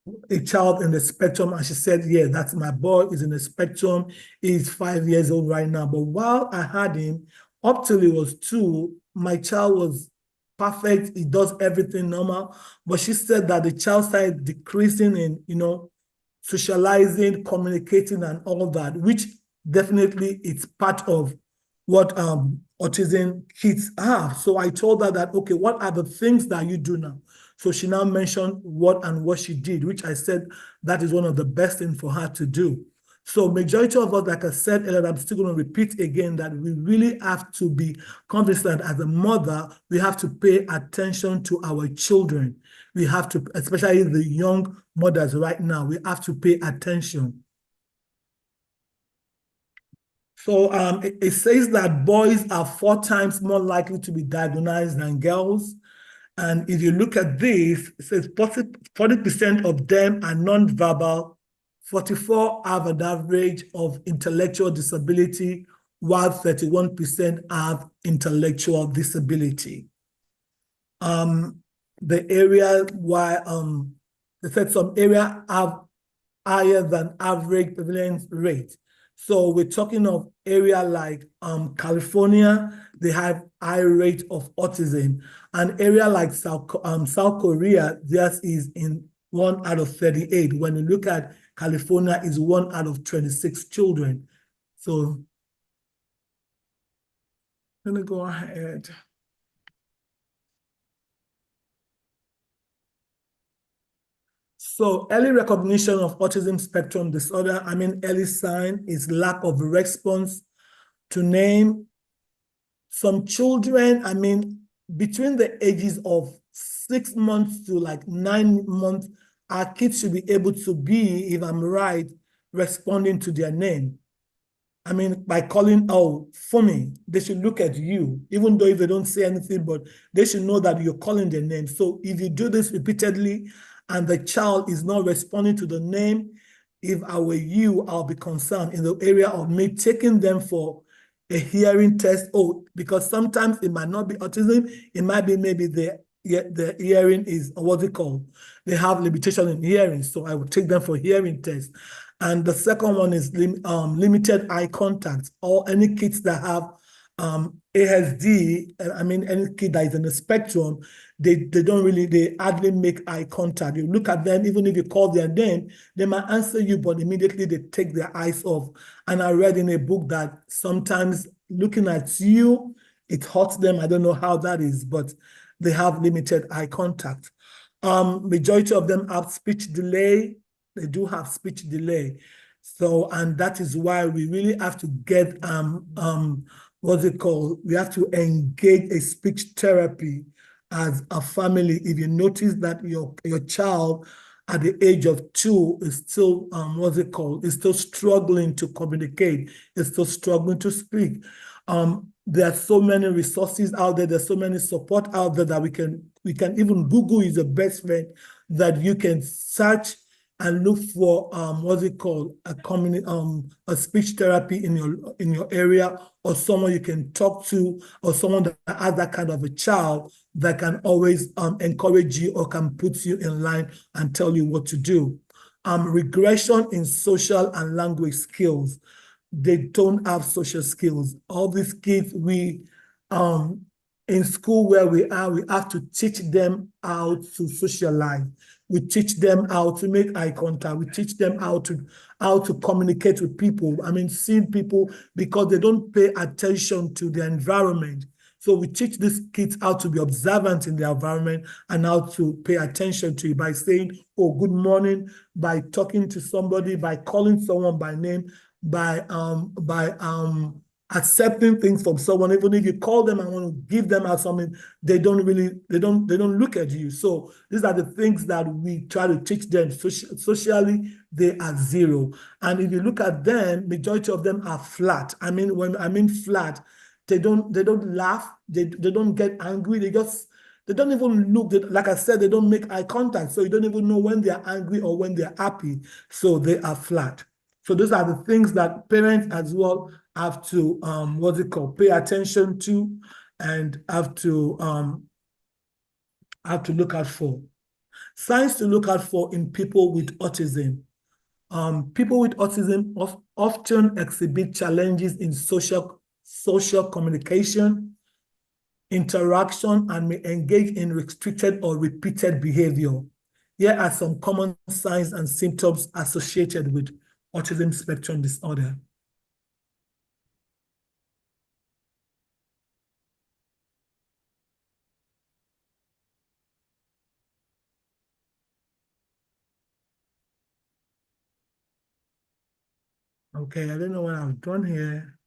the spectrum, and she said, yeah, that's my boy, is in the spectrum. He's 5 years old right now. But while I had him, up till he was 2, my child was perfect. He does everything normal. But she said that the child started decreasing in, socializing, communicating, and all that, which definitely it's part of what autism kids have. So I told her that, okay, what are the things that you do now? So she now mentioned what she did, which I said that is one of the best things for her to do. So majority of us, like I said earlier, I'm still going to repeat again, that we really have to be cognizant as a mother. We have to pay attention to our children. We have to, especially the young mothers right now, we have to pay attention. So it says that boys are 4 times more likely to be diagnosed than girls. And if you look at this, it says 40% of them are nonverbal, 44 have an average of intellectual disability, while 31% have intellectual disability. The area why they said some area have higher than average prevalence rate. So we're talking of area like California, they have high rate of autism. An area like South Korea, theirs is in 1 out of 38. When you look at California, is 1 out of 26 children. So let me go ahead. So early recognition of autism spectrum disorder, early sign is lack of response to name. Some children, between the ages of 6 months to like 9 months, our kids should be able to be, if I'm right, responding to their name. By calling out funny, they should look at you, even though if they don't say anything, but they should know that you're calling their name. So if you do this repeatedly and the child is not responding to the name, if I were you, I'll be concerned in the area of me taking them for a hearing test. Because sometimes it might not be autism, it might be maybe the hearing is, what's it called? They have limitation in hearing, so I would take them for hearing test. And the second one is limited eye contact, or any kids that have ASD, any kid that is in the spectrum, they hardly make eye contact. You look at them, even if you call their name, they might answer you, but immediately they take their eyes off. And I read in a book that sometimes looking at you, it hurts them. I don't know how that is, but they have limited eye contact. Majority of them have speech delay. They do have speech delay. So, and that is why we really have to get, what's it called? We have to engage a speech therapy as a family. If you notice that your child at the age of 2 is still, what's it called? Is still struggling to communicate, is still struggling to speak. There are so many resources out there. There's so many support out there that we can even Google is the best friend that you can search and look for what's it called, a speech therapy in your area, or someone you can talk to, or someone that has that kind of a child that can always encourage you or can put you in line and tell you what to do. Regression in social and language skills. They don't have social skills. All these kids, in school where we have to teach them how to socialize. We teach them how to make eye contact. We teach them how to communicate with people. I mean, seeing people, because they don't pay attention to their environment. So we teach these kids how to be observant in their environment and how to pay attention to it by saying, oh, good morning, by talking to somebody, by calling someone by name, by accepting things from someone. Even if you call them and want to give them out something, they don't look at you. So these are the things that we try to teach them. Socially, they are zero. And if you look at them, majority of them are flat. I mean, when I mean flat, they don't laugh, they don't get angry, they don't even look, like I said, they don't make eye contact. So you don't even know when they're angry or when they're happy. So they are flat. So those are the things that parents as well have to pay attention to and have to look out for. Signs to look out for in people with autism. People with autism often exhibit challenges in social communication, interaction, and may engage in restricted or repeated behavior. Here are some common signs and symptoms associated with autism spectrum disorder. Okay, I don't know what I've done here.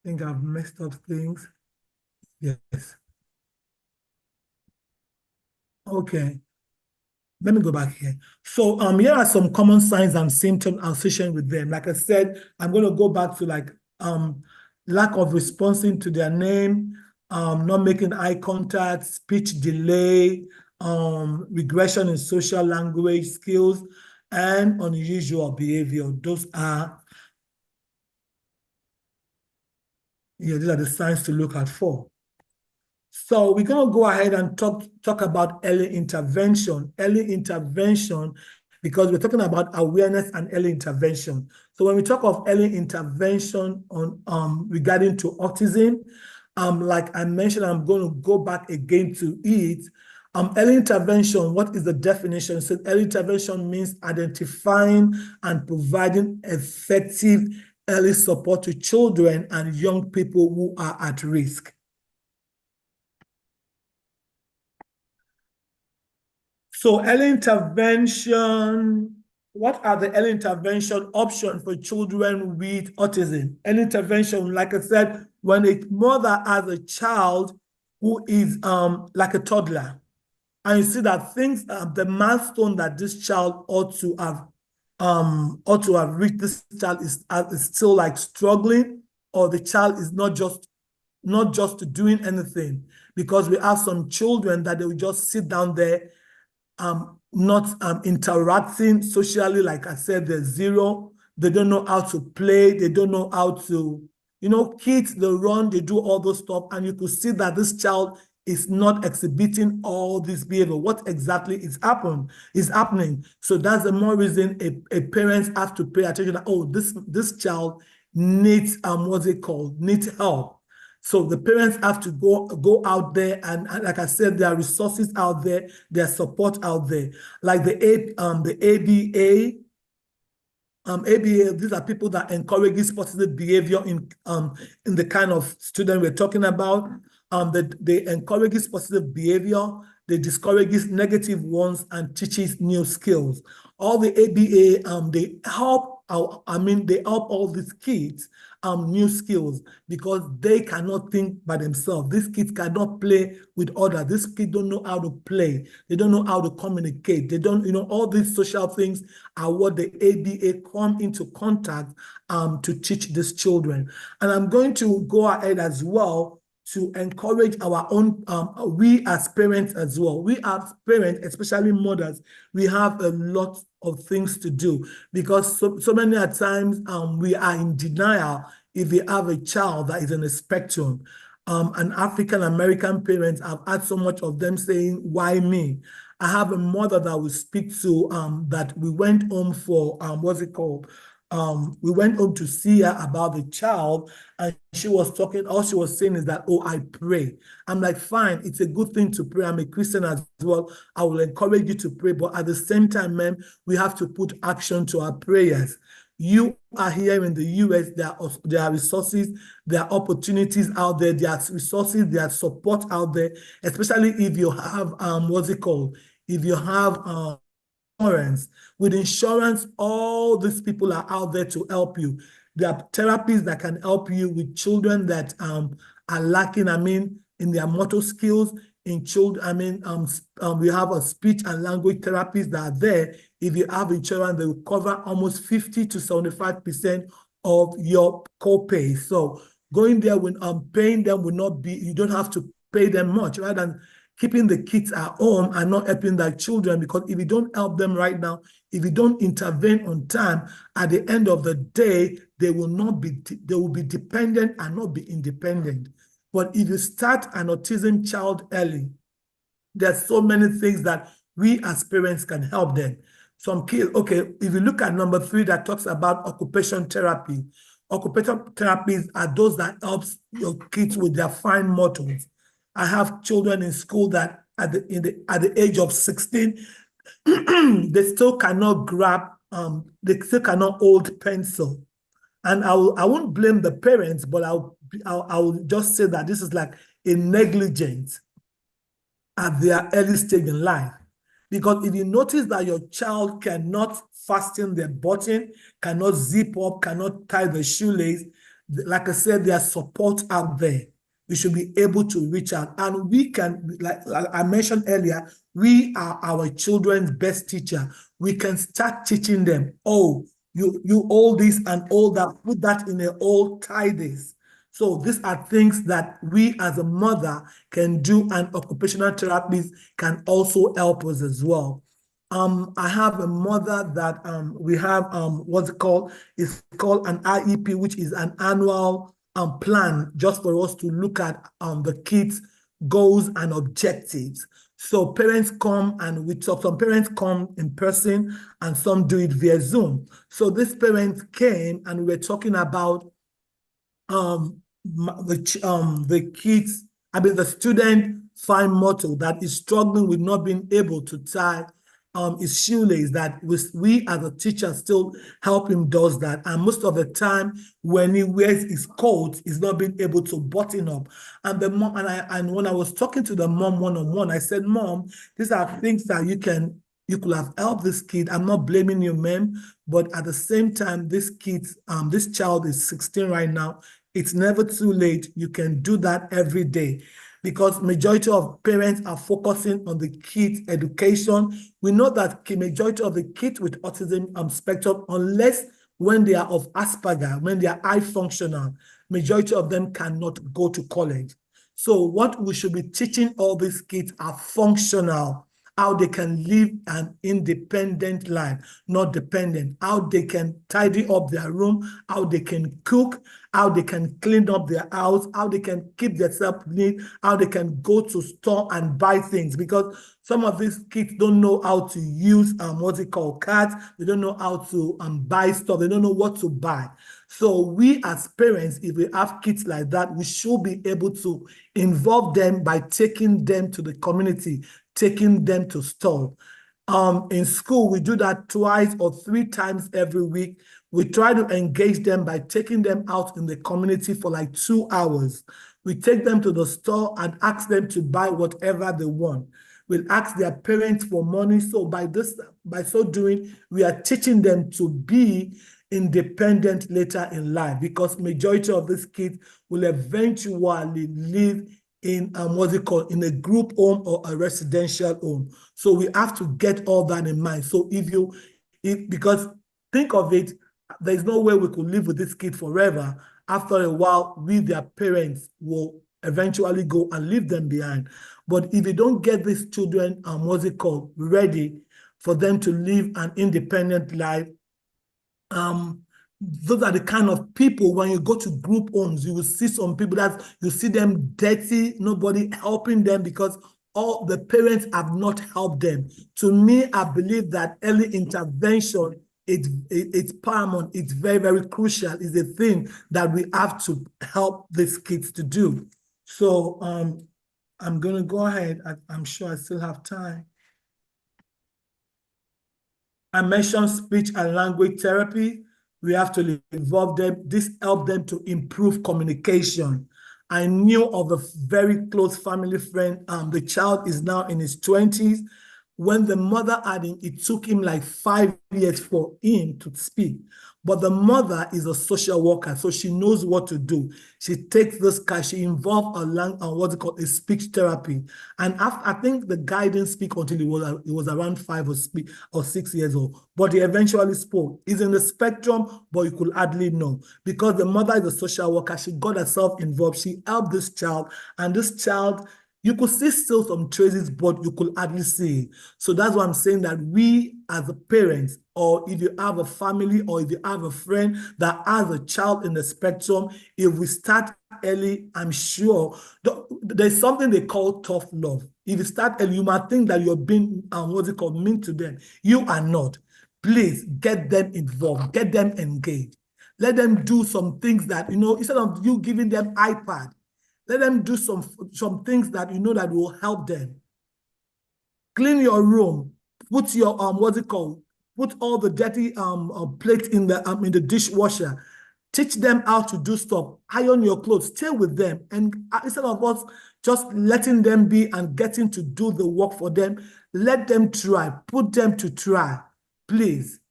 I think I've messed up things. Yes. Okay. Let me go back here. So here are some common signs and symptoms associated with them. Like I said, I'm going to go back to like lack of responding to their name, not making eye contact, speech delay, regression in social language skills, and unusual behavior. These are the signs to look out for. So we're going to go ahead and talk about early intervention. Early intervention, because we're talking about awareness and early intervention. So when we talk of early intervention on regarding to autism, like I mentioned, I'm going to go back again to it. Early intervention, what is the definition? So early intervention means identifying and providing effective early support to children and young people who are at risk. So early intervention, what are the early intervention options for children with autism? Early intervention, like I said, when a mother has a child who is like a toddler, and you see that things, the milestone that this child ought to have reached, this child is still like struggling, or the child is not just doing anything, because we have some children that they will just sit down there, not interacting socially. Like I said, they're zero. They don't know how to play. They don't know how to, kids, they run, they do all those stuff. And you could see that this child is not exhibiting all this behavior. What exactly is happening? So that's the more reason a parent has to pay attention that, oh, this child needs, needs help. So the parents have to go out there, and like I said, there are resources out there, there's support out there, like the ABA. ABA, these are people that encourage this positive behavior in the kind of student we're talking about. They encourage this positive behavior, they discourage these negative ones, and teaches new skills. All the ABA, they help all these kids new skills, because they cannot think by themselves. These kids cannot play with others. These kids don't know how to play. They don't know how to communicate. They don't, all these social things are what the ABA come into contact to teach these children. And I'm going to go ahead as well to encourage our own, we as parents as well. We as parents, especially mothers, we have a lot of things to do, because so many times we are in denial if we have a child that is on a spectrum. And African American parents, I've had so much of them saying, why me? I have a mother that we speak to that we went home for, we went home to see her about the child, and she was talking, all she was saying is that, oh, I pray. I'm like, fine, it's a good thing to pray. I'm a Christian as well. I will encourage you to pray, but at the same time, ma'am, we have to put action to our prayers. You are here in the US, there are resources, there are opportunities out there, there are resources, there are support out there, especially if you have, what's it called? If you have insurance. With insurance, all these people are out there to help you. There are therapies that can help you with children that are lacking, in their motor skills. In children, we have a speech and language therapies that are there. If you have insurance, they will cover almost 50 to 75% of your copay. So going there when paying them will not be, you don't have to pay them much, rather than keeping the kids at home and not helping their children, because if you don't help them right now, if you don't intervene on time, at the end of the day, they will be dependent and not be independent. But if you start an autism child early, there's so many things that we as parents can help them. Some kids, okay, if you look at number 3 that talks about occupation therapy, occupational therapies are those that helps your kids with their fine motors. I have children in school that at the age of 16, they still cannot they still cannot hold pencil. And I won't blame the parents, but I will just say that this is like a negligence at their early stage in life. Because if you notice that your child cannot fasten their button, cannot zip up, cannot tie the shoelace, like I said, there's support out there. We should be able to reach out. And we can, like I mentioned earlier, we are our children's best teacher. We can start teaching them, oh, you all this and all that, put that in a all, tie this. So these are things that we as a mother can do, and occupational therapists can also help us as well. I have a mother that we have what's it called? It's called an IEP, which is an annual plan just for us to look at the kids' goals and objectives. So parents come and we talk. Some parents come in person and some do it via Zoom. So these parents came and we were talking about the kids, the student fine motor that is struggling with not being able to tie his shoelace, that we as a teacher still help him does that. And most of the time when he wears his coat, he's not being able to button up. And the mom and when I was talking to the mom one-on-one, I said, Mom, these are things that you could have helped this kid. I'm not blaming you, ma'am, but at the same time, this child is 16 right now. It's never too late. You can do that every day, because majority of parents are focusing on the kids' education. We know that the majority of the kids with autism spectrum, unless when they are of Asperger, when they are high functional, majority of them cannot go to college. So what we should be teaching all these kids are functional, how they can live an independent life, not dependent, how they can tidy up their room, how they can cook, how they can clean up their house, how they can keep themselves neat, how they can go to store and buy things. Because some of these kids don't know how to use what's it called, cards. They don't know how to buy stuff. They don't know what to buy. So we as parents, if we have kids like that, we should be able to involve them by taking them to the community, taking them to store. In school, we do that 2 or 3 times every week. We try to engage them by taking them out in the community for like 2 hours. We take them to the store and ask them to buy whatever they want. We'll ask their parents for money. So by so doing, we are teaching them to be independent later in life, because majority of these kids will eventually live in what's it called, in a group home or a residential home. So we have to get all that in mind. So because think of it, there's no way we could live with this kid forever. After a while, their parents will eventually go and leave them behind. But if you don't get these children ready for them to live an independent life, those are the kind of people, when you go to group homes, you will see some people that you see them dirty, nobody helping them because all the parents have not helped them. To me, I believe that early intervention it's paramount, it's very, very crucial, it's a thing that we have to help these kids to do. So I'm going to go ahead. I'm sure I still have time. I mentioned speech and language therapy. We have to involve them. This helps them to improve communication. I knew of a very close family friend. The child is now in his 20s. When the mother had him, it took him like 5 years for him to speak. But the mother is a social worker, so she knows what to do. She takes this guy, she involved what's it called, a speech therapy. And after, I think the guy didn't speak until he was around 5 or 6 years old. But he eventually spoke. He's in the spectrum, but you could hardly know. Because the mother is a social worker, she got herself involved. She helped this child, and this child, you could see still some traces, but you could hardly see it. So that's why I'm saying that we as parents, or if you have a family, or if you have a friend that has a child in the spectrum, if we start early, I'm sure there's something they call tough love. If you start early, you might think that you're being, mean to them. You are not. Please get them involved, get them engaged. Let them do some things that, instead of you giving them iPad, let them do some things that that will help them. Clean your room. Put your put all the dirty plates in the dishwasher. Teach them how to do stuff. Iron your clothes. Stay with them. And instead of us just letting them be and getting to do the work for them, let them try. Put them to try, please.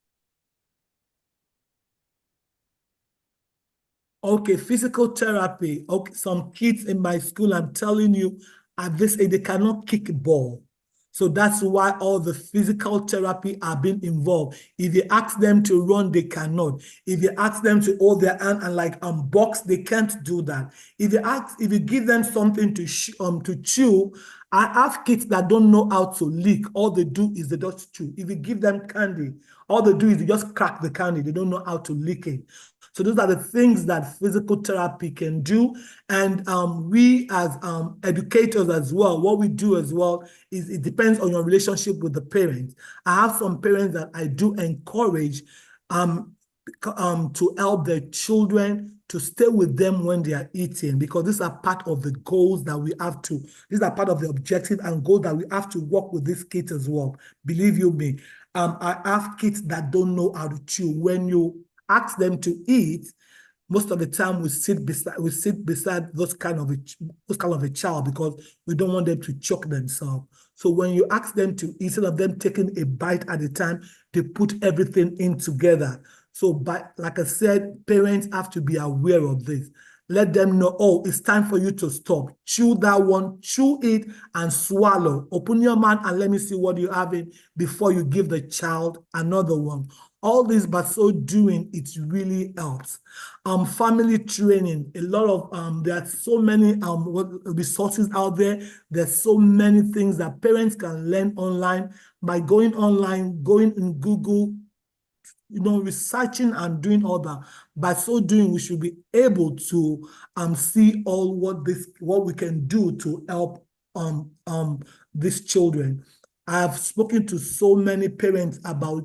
Okay, physical therapy. Okay, some kids in my school, I'm telling you, at this age, they cannot kick a ball. So that's why all the physical therapy are being involved. If you ask them to run, they cannot. If you ask them to hold their hand and box, they can't do that. If you give them something to chew, I have kids that don't know how to lick. All they do is they just chew. If you give them candy, all they do is they just crack the candy. They don't know how to lick it. So those are the things that physical therapy can do. And we as educators as well, what we do as well is it depends on your relationship with the parents. I have some parents that I do encourage to help their children to stay with them when they are eating, because these are part of the goals that we have to, these are part of the objective and goal that we have to work with these kids as well. Believe you me, I have kids that don't know how to chew. When you ask them to eat, most of the time we sit beside those kind of a child, because we don't want them to choke themselves. So when you ask them to eat, instead of them taking a bite at a time, they put everything in together. So, like I said, parents have to be aware of this. Let them know, oh, it's time for you to stop. Chew that one, chew it and swallow. Open your mouth and let me see what you're having before you give the child another one. All this, by so doing, it really helps. Family training, a lot of, there are so many resources out there. There's so many things that parents can learn online by going online, going in Google, researching and doing all that. By so doing, we should be able to see all what we can do to help these children. I have spoken to so many parents about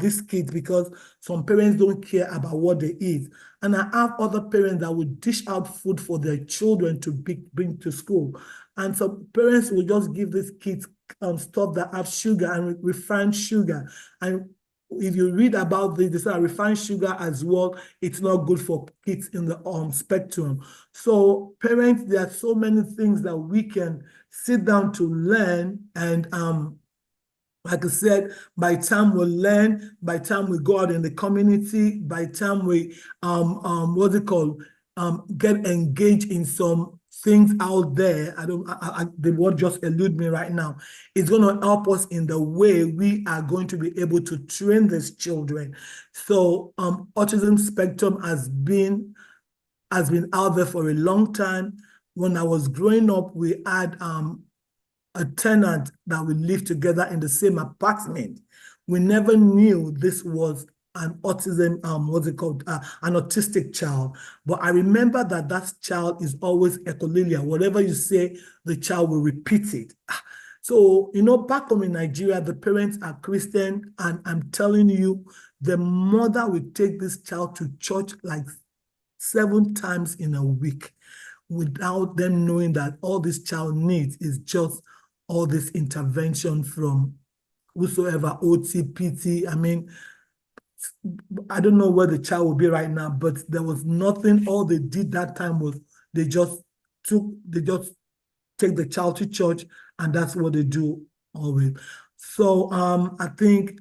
these kids, because some parents don't care about what they eat. And I have other parents that will dish out food for their children to bring to school. And some parents will just give these kids stuff that have sugar and refined sugar. And if you read about this, they say refined sugar as well, it's not good for kids in the spectrum. So parents, there are so many things that we can sit down to learn. And like I said, by the time we learn, by the time we go out in the community, by the time we get engaged in some things out there, the word just elude me right now. It's going to help us in the way we are going to be able to train these children. So autism spectrum has been out there for a long time. When I was growing up, we had a tenant that we lived together in the same apartment. We never knew this was an autism, an autistic child. But I remember that child is always echolalia. Whatever you say, the child will repeat it. So, back home in Nigeria, the parents are Christian, and I'm telling you, the mother will take this child to church like 7 times in a week without them knowing that all this child needs is just all this intervention from whosoever, OT, PT. I mean, I don't know where the child will be right now, but there was nothing. All they did that time was they just take the child to church, and that's what they do always. So I think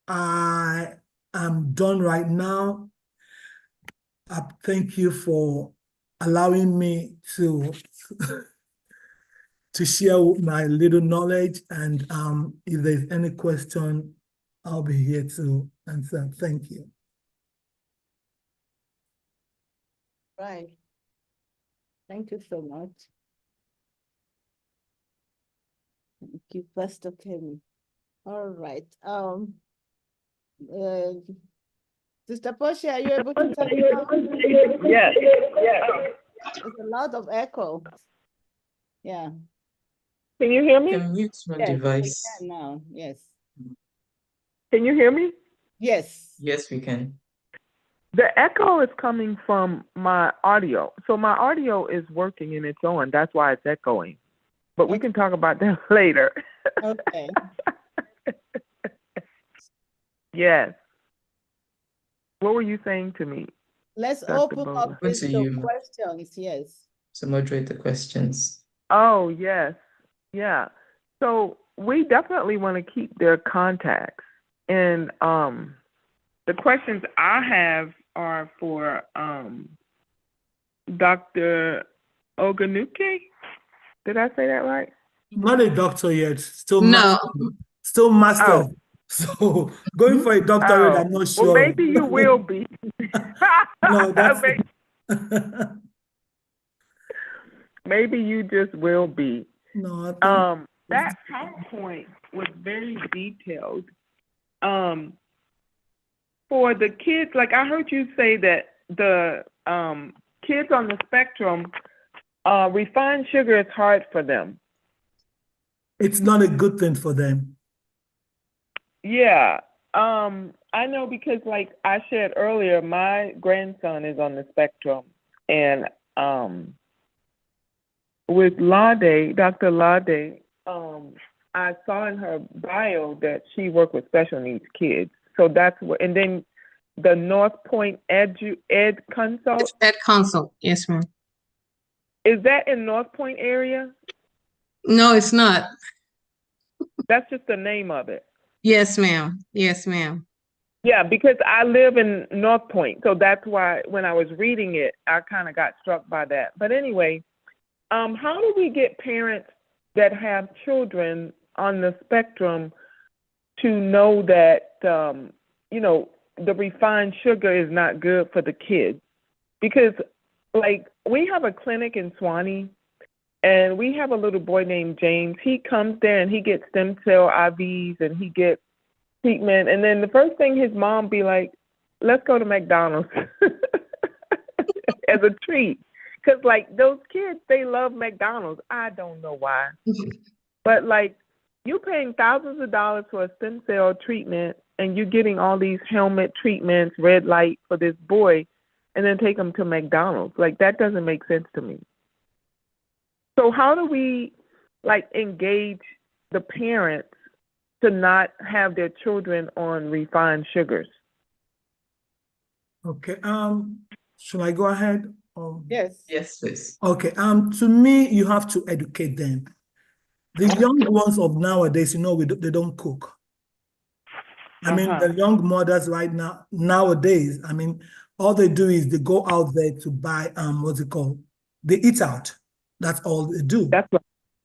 I am done right now. I thank you for allowing me to to share my little knowledge, and if there's any question, I'll be here to answer. Thank you. Right. Thank you so much. Thank you, Pastor Kemi. All right. Sister Portia, are you able to talk now? Yes, yes. There's a lot of echo. Yeah. Can you hear You me? can mute my Yes, we device. can now. Yes. Can you hear me? Yes. Yes, we can. The echo is coming from my audio. So my audio is working and it's on. That's why it's echoing. But we can talk about that later. Okay. Yes. What were you saying to me? Let's Dr. open Bola. up Over with to some you, questions. Yes. to moderate the questions. Oh, yes. Yeah. So we definitely want to keep their contacts. And the questions I have are for Dr. Oganuke. Did I say that right? Not a doctor yet, still No, master. So going for a doctorate, I'm not Well, sure. maybe you will be. No, that's Maybe you just will be. no. I think That PowerPoint was very detailed. For the kids, like I heard you say that the kids on the spectrum, refined sugar is hard for them. it's not a good thing for them. Yeah. I know because like I shared earlier, my grandson is on the spectrum, and with Lade, Dr. Lade, I saw in her bio that she worked with special needs kids. So that's what, and then the North Point Ed Consult, Ed Consult. Yes, ma'am. is that in North Point area? No, it's not. That's just the name of it. Yes, ma'am. Yes, ma'am. Yeah, because I live in North Point, so that's why when I was reading it, I kind of got struck by that. But anyway, how do we get parents that have children on the spectrum to know that, you know, the refined sugar is not good for the kids? Because, like, we have a clinic in Swanee, and we have a little boy named James. He comes there and he gets stem cell IVs and he gets treatment. And then the first thing his mom be like, let's go to McDonald's as a treat. Because, like, those kids, they love McDonald's. I don't know why. But, like, you're paying thousands of dollars for a stem cell treatment, and you're getting all these helmet treatments, red light for this boy, and then take him to McDonald's. Like, that doesn't make sense to me. So how do we, like, engage the parents to not have their children on refined sugars? Okay. Should I go ahead? Yes. Yes, please. Okay. To me, you have to educate them. The young ones of nowadays, you know, they don't cook. I mean, the young mothers right now, nowadays, I mean, all they do is they go out there to buy, what's it called? They eat out. That's all they do. That's right.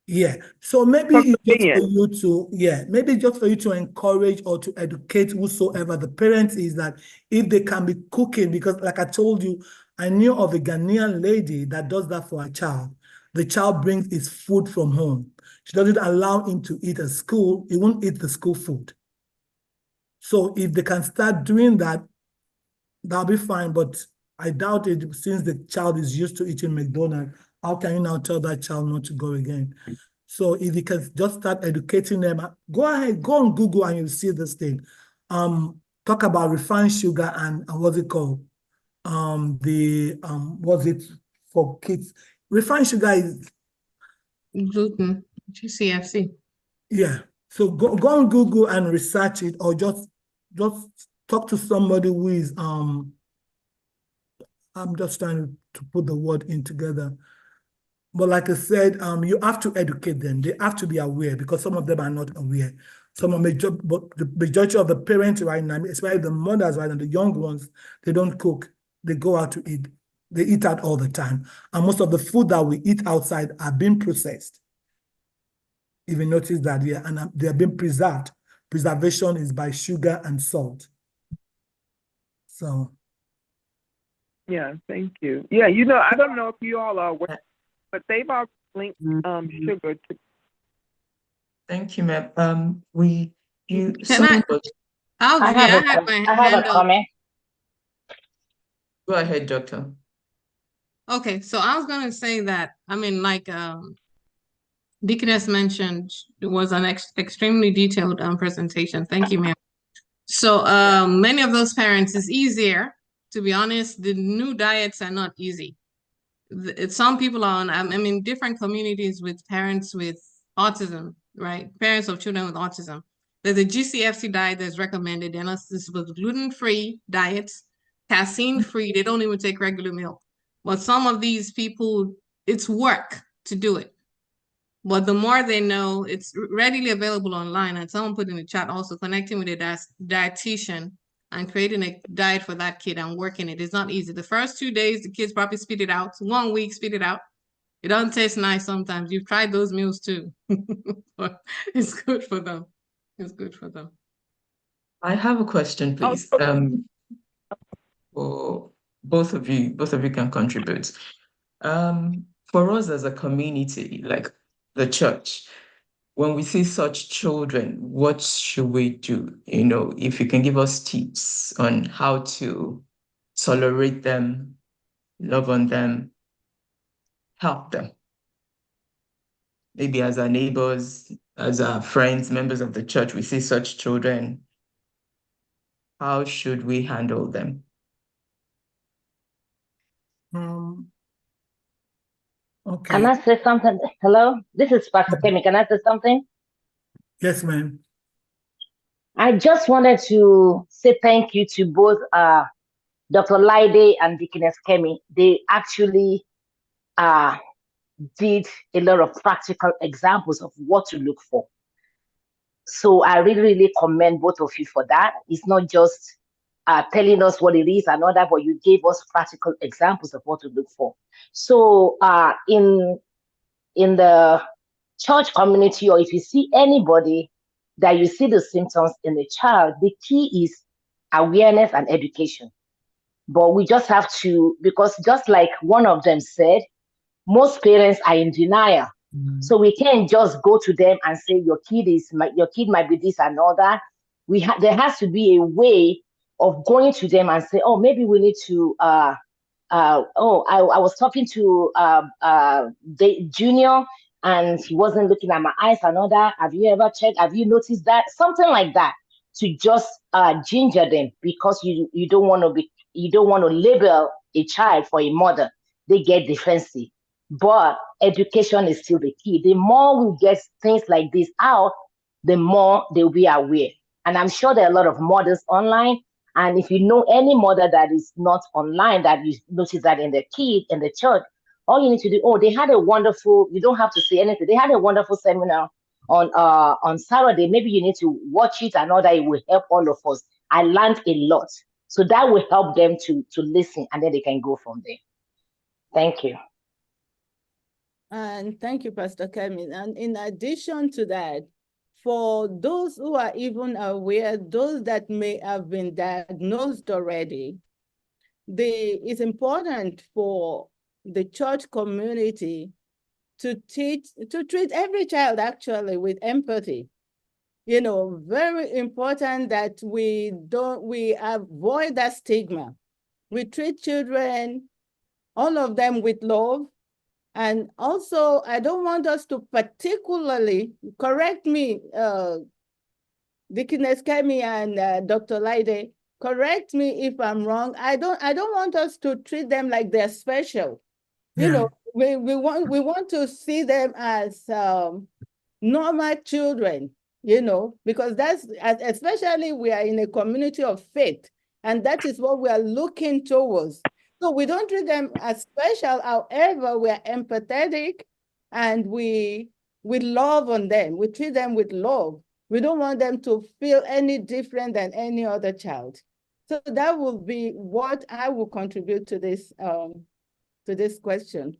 Yeah. So maybe it's just for you to, maybe just for you to encourage or to educate whosoever the parent is, that if they can be cooking, because like I told you, I knew of a Ghanaian lady that does that for her child. The child brings his food from home. She doesn't allow him to eat at school. He won't eat the school food. So if they can start doing that, that'll be fine. But I doubt it, since the child is used to eating McDonald's. How can you now tell that child not to go again? So if you can just start educating them, go ahead, go on Google and you'll see this thing. talk about refined sugar and what's it called? What's it for kids? Refined sugar is Gluten, GCFC. yeah. So go on Google and research it, or just talk to somebody who is I'm just trying to put the word in together. But like I said, you have to educate them. They have to be aware, because some of them are not aware. But the majority of the parents right now, especially the mothers right now, the young ones, they don't cook. They go out to eat. They eat out all the time. And most of the food that we eat outside are being processed. If you notice that, yeah, and they are being preserved. Preservation is by sugar and salt. So. Yeah, thank you. Yeah, you know, I don't know if you all are aware, but they've already linked sugar to. Thank you, ma'am. Can someone was, I have my hand a up. comment. go ahead, doctor. Okay, so I was gonna say that, I mean, like Deaconess mentioned, it was an extremely detailed presentation. Thank you, ma'am. So many of those parents, it's easier, to be honest. The new diets are not easy. Some people are on, I mean, different communities with parents with autism, right? Parents of children with autism. There's a GCFC diet that's recommended. And this was gluten-free diets, casein-free. They don't even take regular milk. But some of these people, it's work to do it. But the more they know, it's readily available online. And someone put in the chat also, connecting with a dietitian and creating a diet for that kid and working it is not easy. The first 2 days, the kids probably spit it out. 1 week, spit it out. It doesn't taste nice sometimes. You've tried those meals too. But it's good for them. It's good for them. I have a question, please. For both of you can contribute. For us as a community, like the church, when we see such children, what should we do? You know, if you can give us tips on how to tolerate them, love on them, help them. Maybe as our neighbors, as our friends, members of the church, we see such children. How should we handle them? Okay. Can I say something? Hello, this is Pastor Kemi. Can I say something? Yes, ma'am. I just wanted to say thank you to both Dr. Laide and Deaconess Kemi. They actually did a lot of practical examples of what to look for. So I really, really commend both of you for that. It's not just telling us what it is and all that, but you gave us practical examples of what to look for. So in the church community, or if you see anybody that you see the symptoms in the child, the key is awareness and education. But we just have to, because just like one of them said, most parents are in denial. So we can't just go to them and say your kid might be this and all that. There has to be a way of going to them and say, oh, maybe we need to I was talking to the junior, and he wasn't looking at my eyes and all that. Have you ever checked? Have you noticed that? Something like that, to just ginger them, because you don't want to label a child for a mother. They get defensive. But education is still the key. The more we get things like this out, the more they'll be aware. And I'm sure there are a lot of mothers online. And if you know any mother that is not online, that you notice that in the kid in the church, all you need to do, they had a wonderful, you don't have to say anything. They had a wonderful seminar on Saturday. Maybe you need to watch it and all that. It will help all of us. I learned a lot. So that will help them to listen, and then they can go from there. Thank you. And thank you, Pastor Kemi. And in addition to that, for those who are even aware, those that may have been diagnosed already, it's important for the church community to treat every child actually with empathy. You know, very important that we avoid that stigma. We treat children, all of them, with love. And also, I don't want us to particularly, correct me, Dickiness Kemi and Dr. Laide, correct me if I'm wrong. I don't want us to treat them like they're special. You know, we want to see them as normal children, you know, because that's, especially we are in a community of faith, and that is what we are looking towards. So we don't treat them as special. However, we are empathetic and we love on them. We treat them with love. We don't want them to feel any different than any other child. So that will be what I will contribute to this question.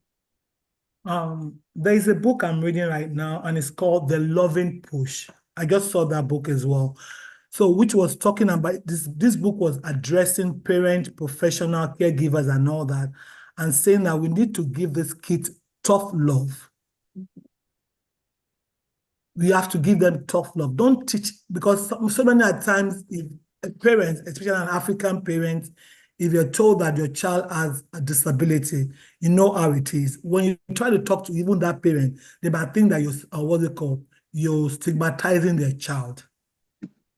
There's a book I'm reading right now, and it's called The Loving Push. I just saw that book as well. So, which was talking about this book was addressing parent, professional, caregivers, and all that, and saying that we need to give this kids tough love. We have to give them tough love. Don't teach, because so many times, if parents, especially an African parent, if you're told that your child has a disability, you know how it is. When you try to talk to even that parent, they might think that you're stigmatizing their child.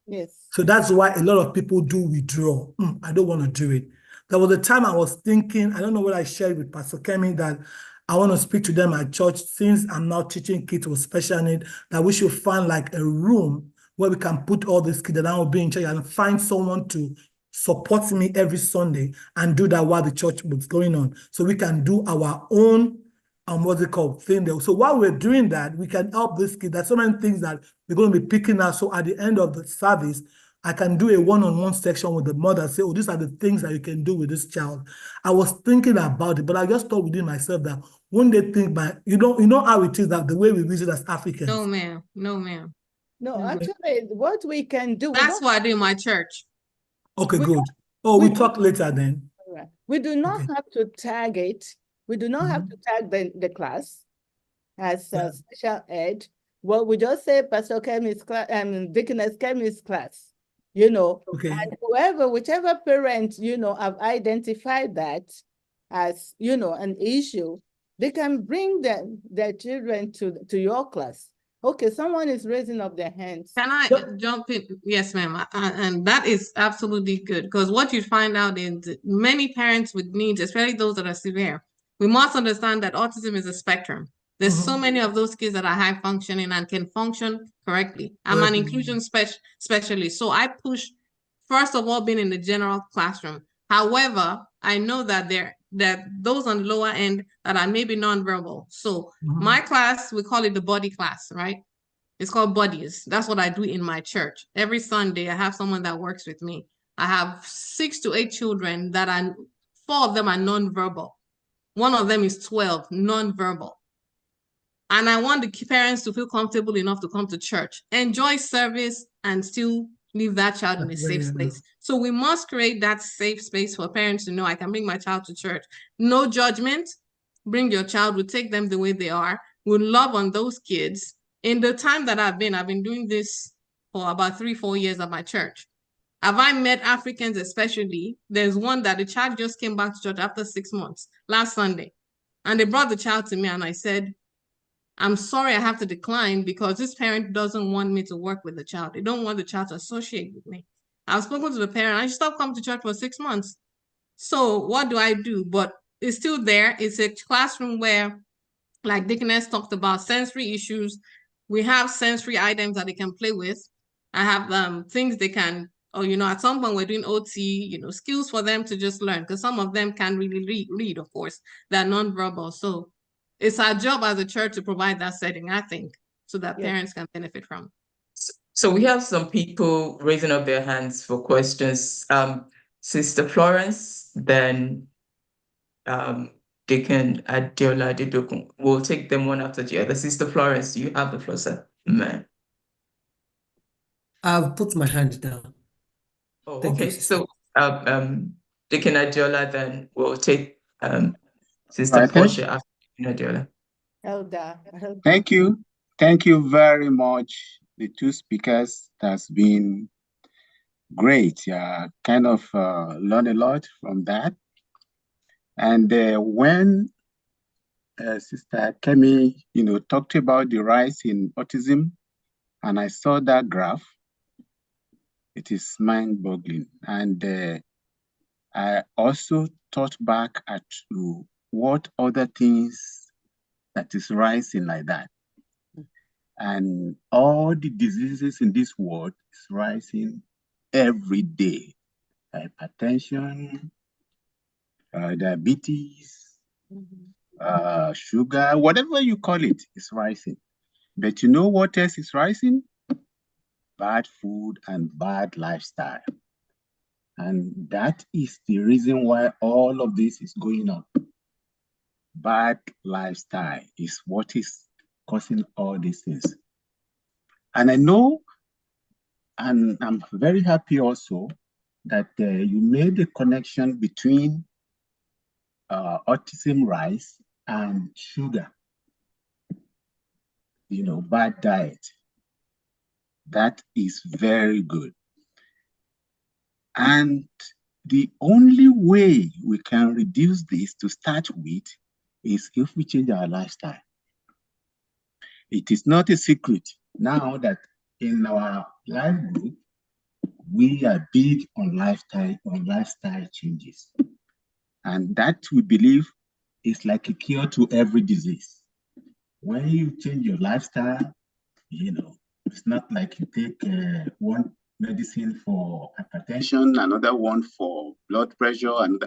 Yes. So that's why a lot of people do withdraw. I don't want to do it. There was a time I was thinking, I don't know what I shared with Pastor Kemi, that I want to speak to them at church, since I'm now teaching kids with special need, that we should find like a room where we can put all these kids, and I will be in church and find someone to support me every Sunday and do that while the church was going on. So we can do our own thing there. So while we're doing that, we can help this kid. There's so many things that we're going to be picking up. So at the end of the service, I can do a one-on-one section with the mother, say, oh, these are the things that you can do with this child. I was thinking about it, but I just thought within myself that when they think by, you know how it is, that the way we visit as Africans. No, ma'am. No, ma'am. No, actually, what we can do. That's what I do in my church. Okay, good. Oh, we'll talk later then. We do not have to tag it. We do not have to tag the class as special ed. Well, we just say Pastor Kemi's class and Dickiness Kemi's class, you know. Okay. And whichever parent, you know, have identified that as, you know, an issue, they can bring their children to your class. Okay, someone is raising up their hands. Can I jump in? Yes, ma'am. And that is absolutely good, because what you find out is many parents with needs, especially those that are severe, we must understand that autism is a spectrum. There's so many of those kids that are high functioning and can function correctly. I'm an inclusion specialist, so I push, first of all, being in the general classroom. However, I know that those on the lower end that are maybe nonverbal. So my class, we call it the body class, right? It's called Buddies. That's what I do in my church. Every Sunday, I have someone that works with me. I have 6 to 8 children that 4 of them are nonverbal. One of them is 12, nonverbal. And I want the parents to feel comfortable enough to come to church, enjoy service, and still leave that child in a safe space. So we must create that safe space for parents to know, I can bring my child to church. No judgment. Bring your child. We'll take them the way they are. We'll love on those kids. In the time that I've been doing this for about 3-4 years at my church. Have I met Africans especially? There's one that the child just came back to church after 6 months, last Sunday. And they brought the child to me and I said, I'm sorry I have to decline because this parent doesn't want me to work with the child. They don't want the child to associate with me. I've spoken to the parent. I stopped coming to church for 6 months. So what do I do? But it's still there. It's a classroom where, like Dickiness talked about, sensory issues. We have sensory items that they can play with. I have things they can, at some point we're doing OT, skills for them to just learn, because some of them can't really read, of course. They're nonverbal. So it's our job as a church to provide that setting, I think, so that parents can benefit from. So we have some people raising up their hands for questions. Sister Florence, then Deacon Adiola Didokun. We'll take them one after the other. Sister Florence, you have the floor, sir. Ma'am. I've put my hand down. Oh, okay. So Deacon Adiola, then we'll take Sister Portia after Deacon Adiola. Elder. Thank you. Thank you very much, the two speakers. That's been great. Kind of learned a lot from that. And when Sister Kemi, talked about the rise in autism, and I saw that graph, It is mind-boggling. And I also thought back at what other things that is rising like that. And all the diseases in this world is rising every day. Hypertension, diabetes, sugar, whatever you call it, is rising. But you know what else is rising? Bad food and bad lifestyle. And that is the reason why all of this is going on. Bad lifestyle is what is causing all these things. And I know, and I'm very happy also that you made a connection between autism rise and sugar, bad diet. That is very good. And the only way we can reduce this to start with is if we change our lifestyle. It is not a secret now that in our life group, we are big on lifestyle changes. And that we believe is like a cure to every disease. When you change your lifestyle, it's not like you take one medicine for hypertension, another one for blood pressure, and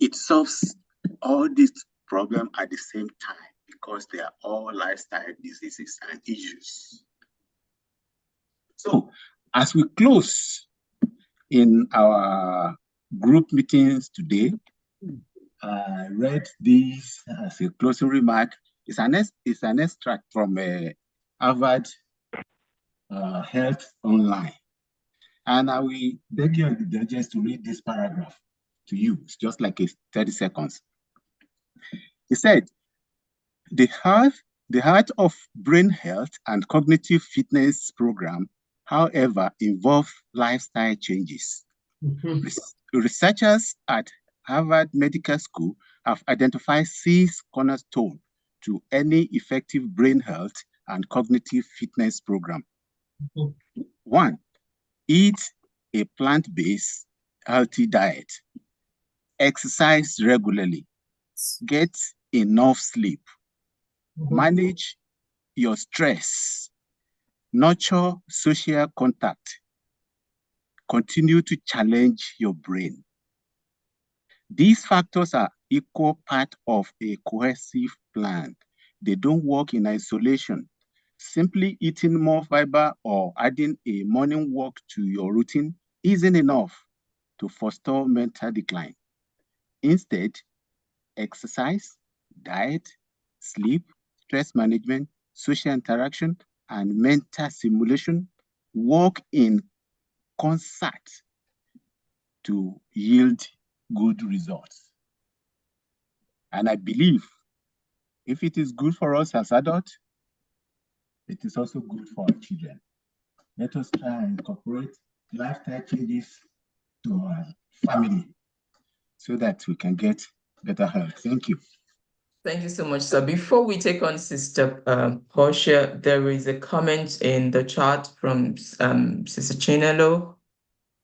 it solves all these problems at the same time because they are all lifestyle diseases and issues. So as we close in our group meetings today, I read this as a closing remark. It's an extract from Harvard Health Online. And I will beg your indulgence to read this paragraph to you. It's just like 30 seconds. He said, the Heart of Brain Health and Cognitive Fitness program, however, involve lifestyle changes. Researchers at Harvard Medical School have identified 6 cornerstones to any effective brain health and cognitive fitness program. 1, eat a plant-based healthy diet. Exercise regularly. Get enough sleep. Manage your stress. Nurture social contact. Continue to challenge your brain. These factors are equal part of a cohesive plan. They don't work in isolation. Simply eating more fiber or adding a morning walk to your routine isn't enough to forestall mental decline. Instead, exercise, diet, sleep, stress management, social interaction, and mental stimulation work in concert to yield good results. And I believe if it is good for us as adults, it is also good for our children. Let us try and incorporate lifestyle changes to our family so that we can get better health. Thank you. Thank you so much, sir. Before we take on Sister Portia, there is a comment in the chat from Sister Chinelo.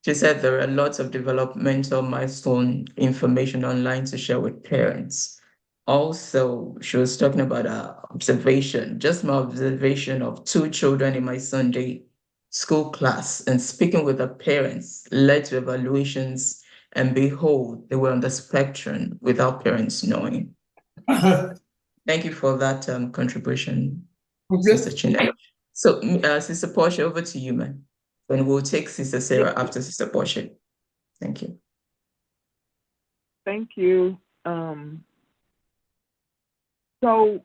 She said there are lots of developmental milestone information online to share with parents. Also, she was talking about observation, just my observation of 2 children in my Sunday school class, and speaking with the parents led to evaluations, and behold, they were on the spectrum without parents knowing. Thank you for that contribution, Sister Chinelo. So, Sister Portia, over to you, man. And we'll take Sister Sarah after Sister Portia. Thank you. Thank you. So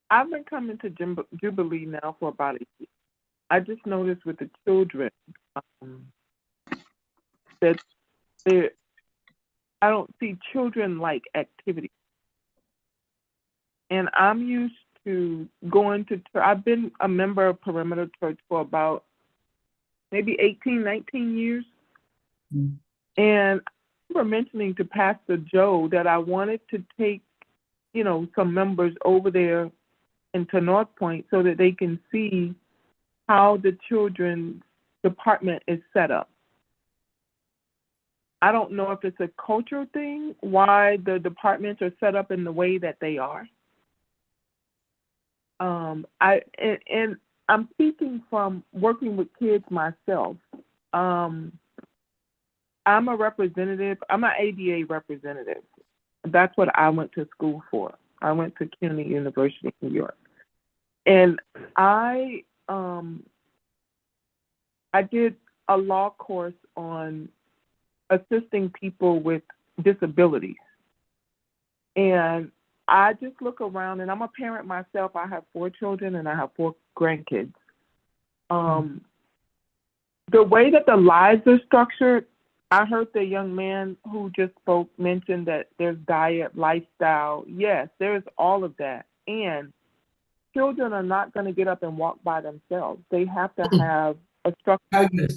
I've been coming to Jubilee now for about a year. I just noticed with the children that I don't see children-like activity. And I'm used to going to church. I've been a member of Perimeter Church for about maybe 18, 19 years. Mm. And I remember mentioning to Pastor Joe that I wanted to take, some members over there into North Point so that they can see how the children department is set up. I don't know if it's a cultural thing, why the departments are set up in the way that they are. And I'm speaking from working with kids myself. I'm a representative. I'm an ABA representative. That's what I went to school for. I went to CUNY University of New York, and I did a law course on assisting people with disabilities. And I just look around, and I'm a parent myself. I have 4 children and I have 4 grandkids. The way that the lives are structured, I heard the young man who just spoke mention that there's diet, lifestyle. Yes, there's all of that. And children are not going to get up and walk by themselves. They have to have a structure.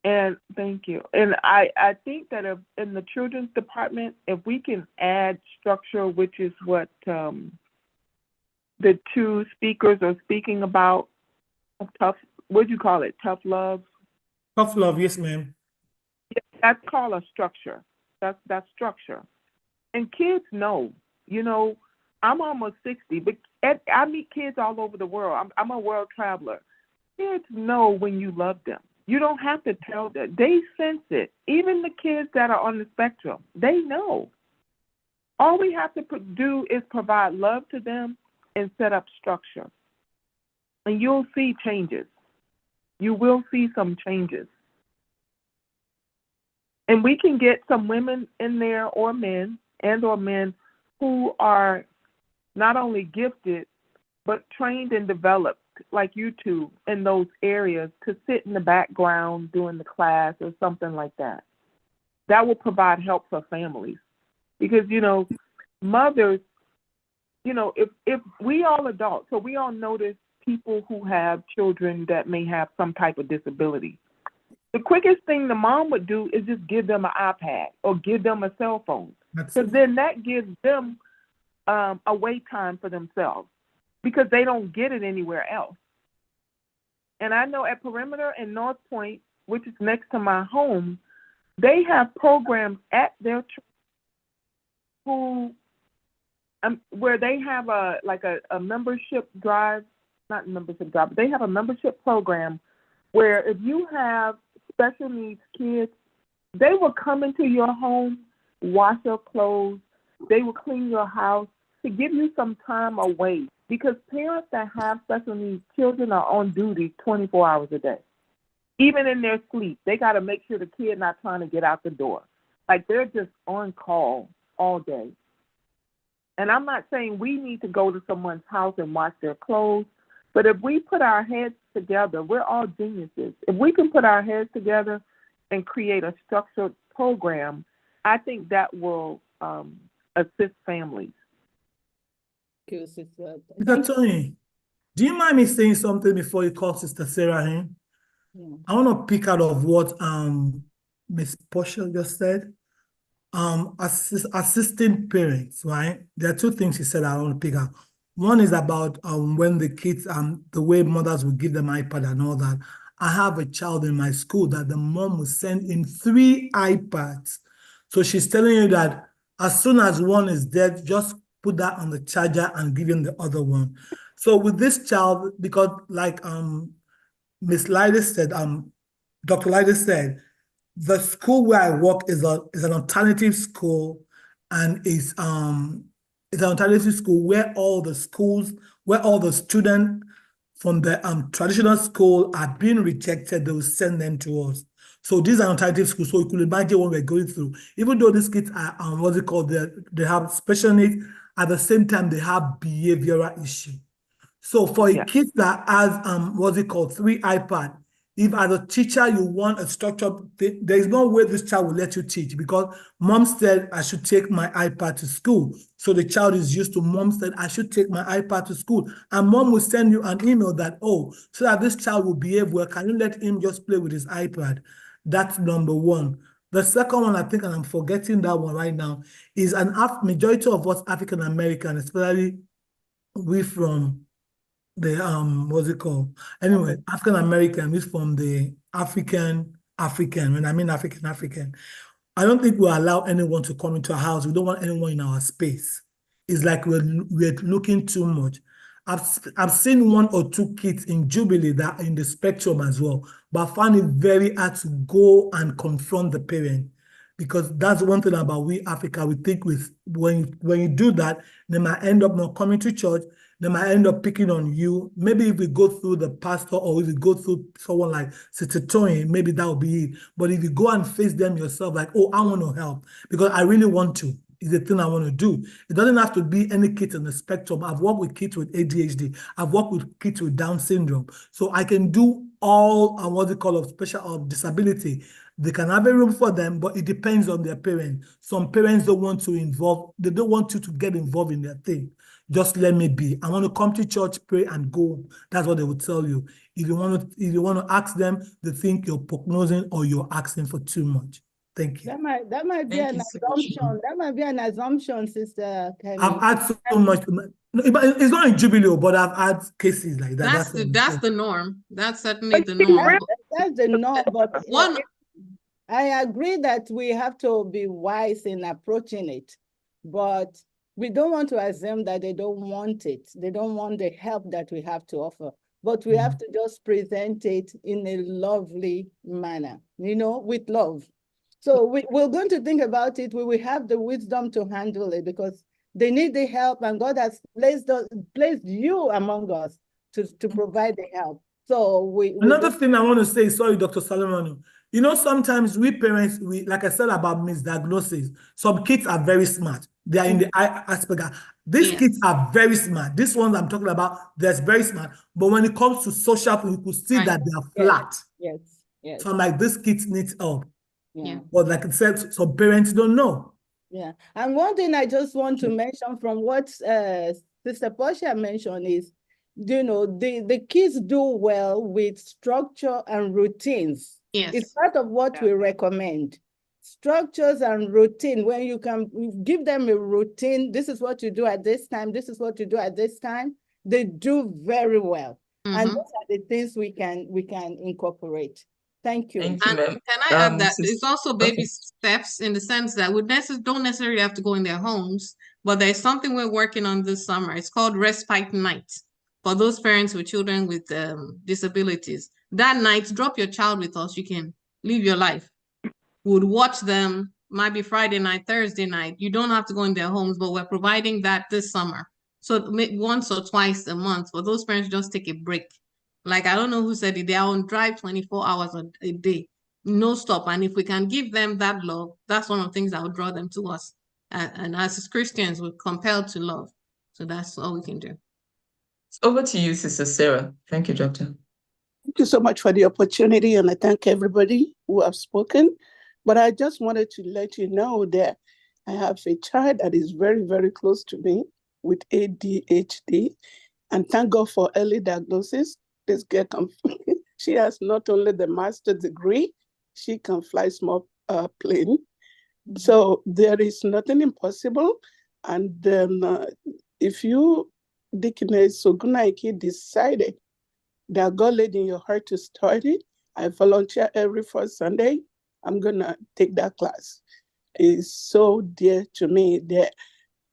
And thank you. And I think that if in the children's department, if we can add structure, which is what the 2 speakers are speaking about, tough, what do you call it? Tough love? Tough love, yes, ma'am. That's called a structure. That's structure. And kids know, you know, I'm almost 60, but I meet kids all over the world. I'm a world traveler. Kids know when you love them. You don't have to tell them. They sense it. Even the kids that are on the spectrum, they know. All we have to do is provide love to them and set up structure. And you'll see changes. You will see some changes. And we can get some women in there or men who are not only gifted, but trained and developed like you two in those areas to sit in the background during the class or something like that. That will provide help for families. Because, you know, mothers, you know, if we all adults, so we all notice people who have children that may have some type of disability. The quickest thing the mom would do is just give them an iPad or give them a cell phone. Because then that gives them a wait time for themselves because they don't get it anywhere else. And I know at Perimeter and North Point, which is next to my home, they have programs at their church where they have a membership drive, not membership drive, but they have a membership program where if you have special needs kids, they will come into your home, wash your clothes, they will clean your house to give you some time away. Because parents that have special needs children are on duty 24 hours a day. Even in their sleep, they got to make sure the kid not trying to get out the door. Like they're just on call all day. And I'm not saying we need to go to someone's house and wash their clothes, but if we put our heads together, we're all geniuses. If we can put our heads together and create a structured program, I think that will assist families. Sister Tony, do you mind me saying something before you call Sister Sarah in? Yeah. I want to pick out of what Miss Portia just said. Assisting parents, right? There are 2 things she said I want to pick out. One is about when the kids, the way mothers will give them iPad and all that. I have a child in my school that the mom will send in 3 iPads. So she's telling you that as soon as one is dead, just put that on the charger and give him the other one. So with this child, because like Miss Lydes said, Dr. Lydes said, the school where I work is an alternative school, and it's an alternative school where all the students from the traditional school are being rejected. They will send them to us. So these are alternative schools. So you could imagine what we're going through. Even though these kids are what's it called? They have special needs. At the same time, they have behavioral issue. So for a kid that has what's it called 3 iPad, if as a teacher you want a structure, there is no way this child will let you teach because mom said I should take my iPad to school. So the child is used to mom said I should take my iPad to school. And mom will send you an email that, oh, so that this child will behave well, can you let him just play with his iPad? That's number 1. The second one, I think, and I'm forgetting that one right now, is majority of us African American, especially we from what's it called? Anyway, African American is from the African. When I mean African, I don't think we allow anyone to come into our house. We don't want anyone in our space. It's like we're looking too much. I've seen one or two kids in Jubilee that are in the spectrum as well, but I find it very hard to go and confront the parent, because that's one thing about we Africa. We think with when you do that, they might end up not coming to church. They might end up picking on you. Maybe if we go through the pastor or if we go through someone like Sister Tony, maybe that will be it. But if you go and face them yourself, like, oh, I want to help because I really want to, is the thing I want to do. It doesn't have to be any kids on the spectrum. I've worked with kids with ADHD. I've worked with kids with Down syndrome. So I can do all what they call of special or disability. They can have a room for them, but it depends on their parent. Some parents don't want to involve, they don't want you to get involved in their thing. Just let me be. I want to come to church, pray, and go. That's what they would tell you. If you want to ask them, they think you're prognosing or you're asking for too much. Thank you. That might be an assumption. That might be an assumption, Sister Kemi. I've had so much. It's not in Jubilee, but I've had cases like that. That's the norm. That's certainly the norm. That's the norm. But I agree that we have to be wise in approaching it, but we don't want to assume that they don't want it. They don't want the help that we have to offer, but we have to just present it in a lovely manner, with love. So we're going to think about it. We will have the wisdom to handle it because they need the help, and God has placed you among us to provide the help. So another thing I want to say, sorry, Dr. Salomon, sometimes we parents, like I said about misdiagnosis, some kids are very smart. They are in the Asperger. These kids are very smart. These ones I'm talking about, they're very smart. But when it comes to social, you could see that they are flat. Yes. So I'm like, these kids need help. Yeah. But like I said, some parents don't know. Yeah. And one thing I just want to mention from what Sister Portia mentioned is, the kids do well with structure and routines. Yes. It's part of what we recommend. Structures and routine, when you can give them a routine, this is what you do at this time, this is what you do at this time, they do very well. And those are the things we can incorporate. Thank you. Thank you, ma'am. Can I add that it's also baby steps in the sense that we don't necessarily have to go in their homes, but there's something we're working on this summer. It's called Respite Night for those parents with children with disabilities. That night, drop your child with us. You can live your life. Would watch them, might be Friday night, Thursday night. You don't have to go in their homes, but we're providing that this summer. So once or twice a month for those parents, just take a break. Like, I don't know who said it, they're on drive 24 hours a day, no stop. And if we can give them that love, that's one of the things that will draw them to us. And as Christians, we're compelled to love. So that's all we can do. Over to you, Sister Sarah. Thank you, Doctor. Thank you so much for the opportunity, and I thank everybody who have spoken. But I just wanted to let you know that I have a child that is very, very close to me with ADHD, and thank God for early diagnosis. This girl she has not only the master's degree, she can fly small plane. So there is nothing impossible. And if you, Deaconess Sogunaiki, decided that God laid in your heart to start it, I volunteer every first Sunday. I'm gonna take that class. It's so dear to me that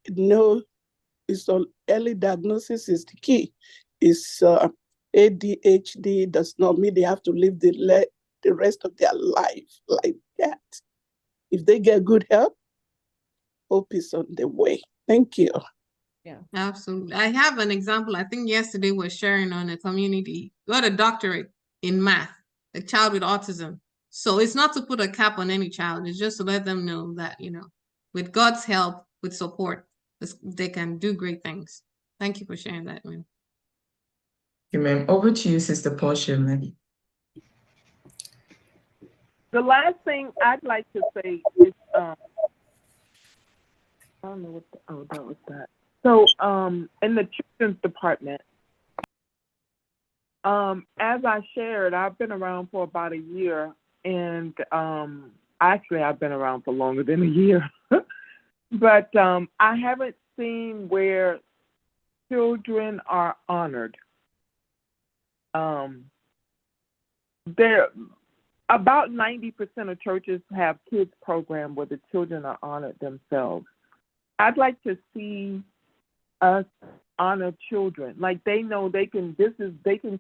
it's early diagnosis is the key. It's ADHD does not mean they have to live the rest of their life like that. If they get good help, hope is on the way. Thank you. Yeah, absolutely. I have an example. I think yesterday we're sharing on a community, got a doctorate in math, a child with autism. So it's not to put a cap on any child. It's just to let them know that, with God's help, with support, they can do great things. Thank you for sharing that, ma'am. Thank you, ma'am. Over to you, Sister Portia, ma'am. The last thing I'd like to say is, I don't know what that was that. So, in the children's department, as I shared, I've been around for about a year, and actually I've been around for longer than a year, but I haven't seen where children are honored There, about 90% of churches have kids program where the children are honored themselves. I'd like to see us honor children. Like they know they can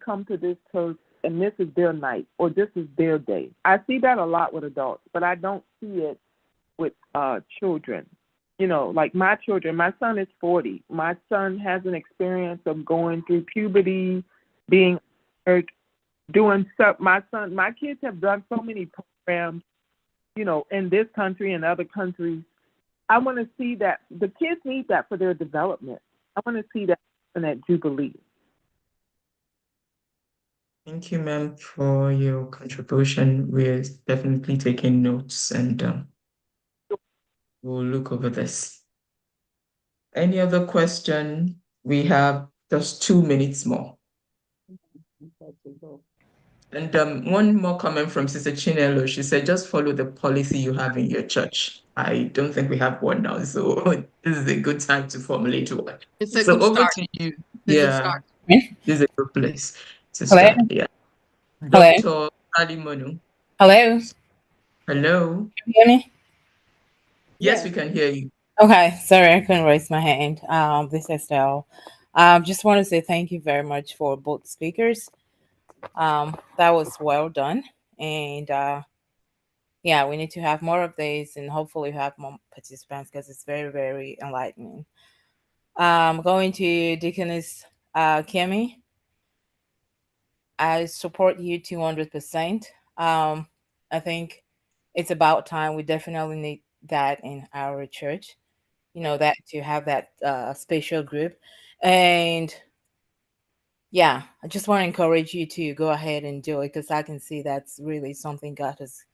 come to this church and this is their night or this is their day. I see that a lot with adults, but I don't see it with children. You know, like my children, my son is 40. My son has an experience of going through puberty, being doing stuff. My kids have done so many programs, you know, in this country and other countries. I want to see that the kids need that for their development. I want to see that in that Jubilee. Thank you, ma'am, for your contribution. We're definitely taking notes and we'll look over this. Any other question? We have just 2 minutes more. And one more comment from Sister Chinelo. She said, just follow the policy you have in your church. I don't think we have one now, so this is a good time to formulate one. It's a So good over start. to you. It's a good Yeah, start. this is a good place to Hello? start. Yeah. Hello? Dr. Alimonu. Hello? Hello. Can you hear me? Yes, we can hear you. Okay, sorry, I couldn't raise my hand. This is Estelle. Just want to say thank you very much for both speakers. That was well done. And yeah, we need to have more of these and hopefully have more participants because it's very, very enlightening. Going to Deaconess Kemi. I support you 200%. I think it's about time. We definitely need that in our church, you know, that to have that special group. And yeah, I just want to encourage you to go ahead and do it because I can see that's really something God has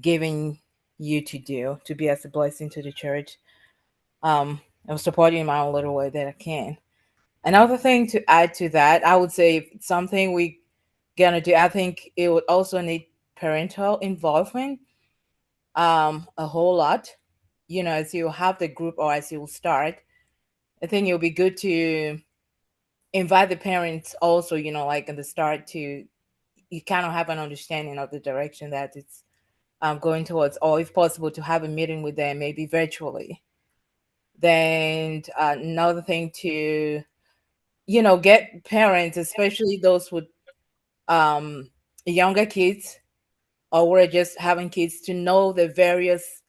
given you to do to be as a blessing to the church. I'm supporting in my own little way that I can. Another thing to add to that, I would say if it's something we gonna do, I think it would also need parental involvement a whole lot. You know, as you have the group or as you start, I think it'll be good to invite the parents also, you know, like in the start to you kind of have an understanding of the direction that it's going towards, or if possible to have a meeting with them maybe virtually. Then another thing to, you know, get parents, especially those with um younger kids, or we're just having kids, to know the various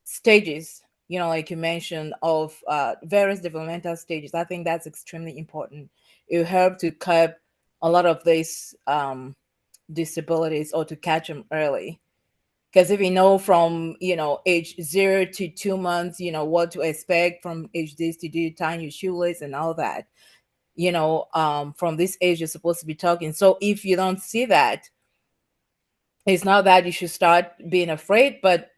stages, you know, like you mentioned, of various developmental stages. I think that's extremely important. It will help to curb a lot of these disabilities or to catch them early. Because if you know from, you know, age 0 to 2 months, you know, what to expect from age this to do, tying your shoelace and all that, you know, from this age you're supposed to be talking. So if you don't see that, it's not that you should start being afraid, but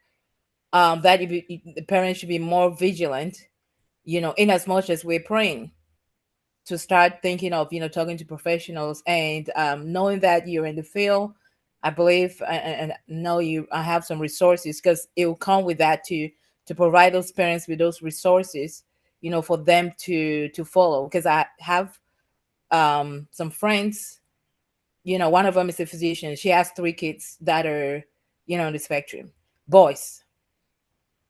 that the parents should be more vigilant, you know, in as much as we're praying, to start thinking of, you know, talking to professionals and knowing that you're in the field. I believe and know you I have some resources, because it will come with that to provide those parents with those resources, you know, for them to follow. Because I have some friends, you know, one of them is a physician. She has 3 kids that are, you know, on the spectrum, boys.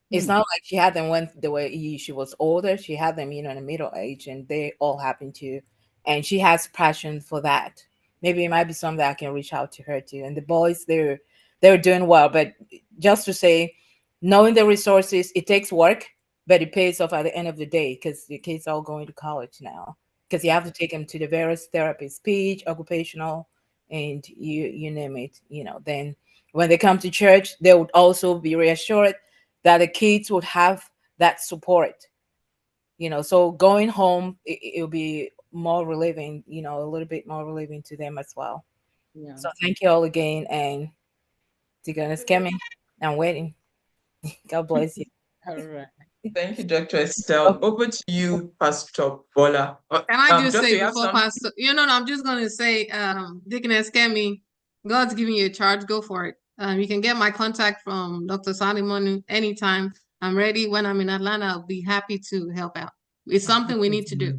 It's not like she had them when she was older. She had them, you know, in the middle age, and they all happen to, and she has passion for that. Maybe it might be something that I can reach out to her to. And the boys, they're doing well. But just to say, knowing the resources, it takes work, but it pays off at the end of the day, because the kids are all going to college now. Because you have to take them to the various therapies, speech, occupational, and you name it. You know, then when they come to church, they would also be reassured that the kids would have that support, you know. So going home, it'll be more relieving, you know, a little bit more relieving to them as well. Yeah. So thank you all again, and Deaconess Kemi, I'm waiting. God bless you. All right. Thank you, Dr. Estelle. Over to you, Pastor Bola. Can I just Doctor, say you have before something? Pastor, no, I'm just going to say, Deaconess Kemi, God's giving you a charge, go for it. You can get my contact from Dr. Salimon anytime. I'm ready. When I'm in Atlanta, I'll be happy to help out. It's something we need to do.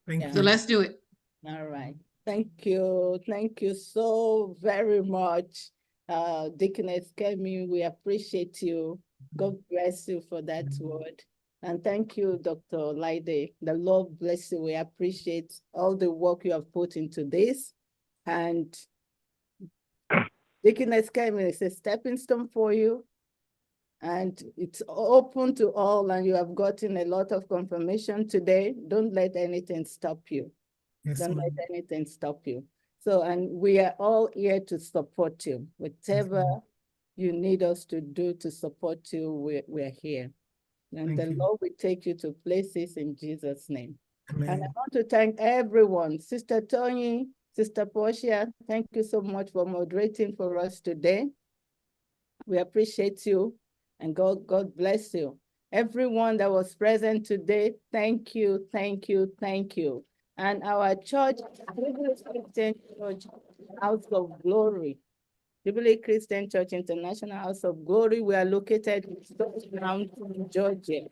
Thank So you. let's do it. All right. Thank you. Thank you so very much, Deaconess Kemi. We appreciate you. God bless you for that word. And thank you, Dr. Laide. The Lord bless you. We appreciate all the work you have put into this. And Deaconess Kemi is a stepping stone for you. And it's open to all, and you have gotten a lot of confirmation today. Don't let anything stop you. Yes, Don't ma'am. let anything stop you. So, and we are all here to support you. Whatever you need us to do to support you, we're here. And Thank the you. Lord will take you to places in Jesus' name. And I Amen. want to thank everyone. Sister Tony, Sister Portia, thank you so much for moderating for us today. We appreciate you, and God bless you. Everyone that was present today, thank you, thank you, thank you. And our church, Jubilee Christian Church, House of Glory, Jubilee Christian Church International House of Glory, we are located in Stoughton, Georgia.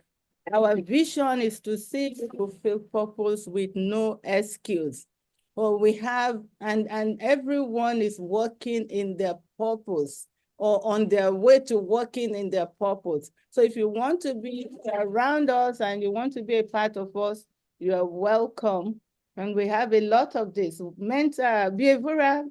Our vision is to see people fulfill purpose with no excuse. Well, we have, and everyone is working in their purpose or on their way to working in their purpose. So if you want to be around us and you want to be a part of us, you are welcome. And we have a lot of this. Mental behavioral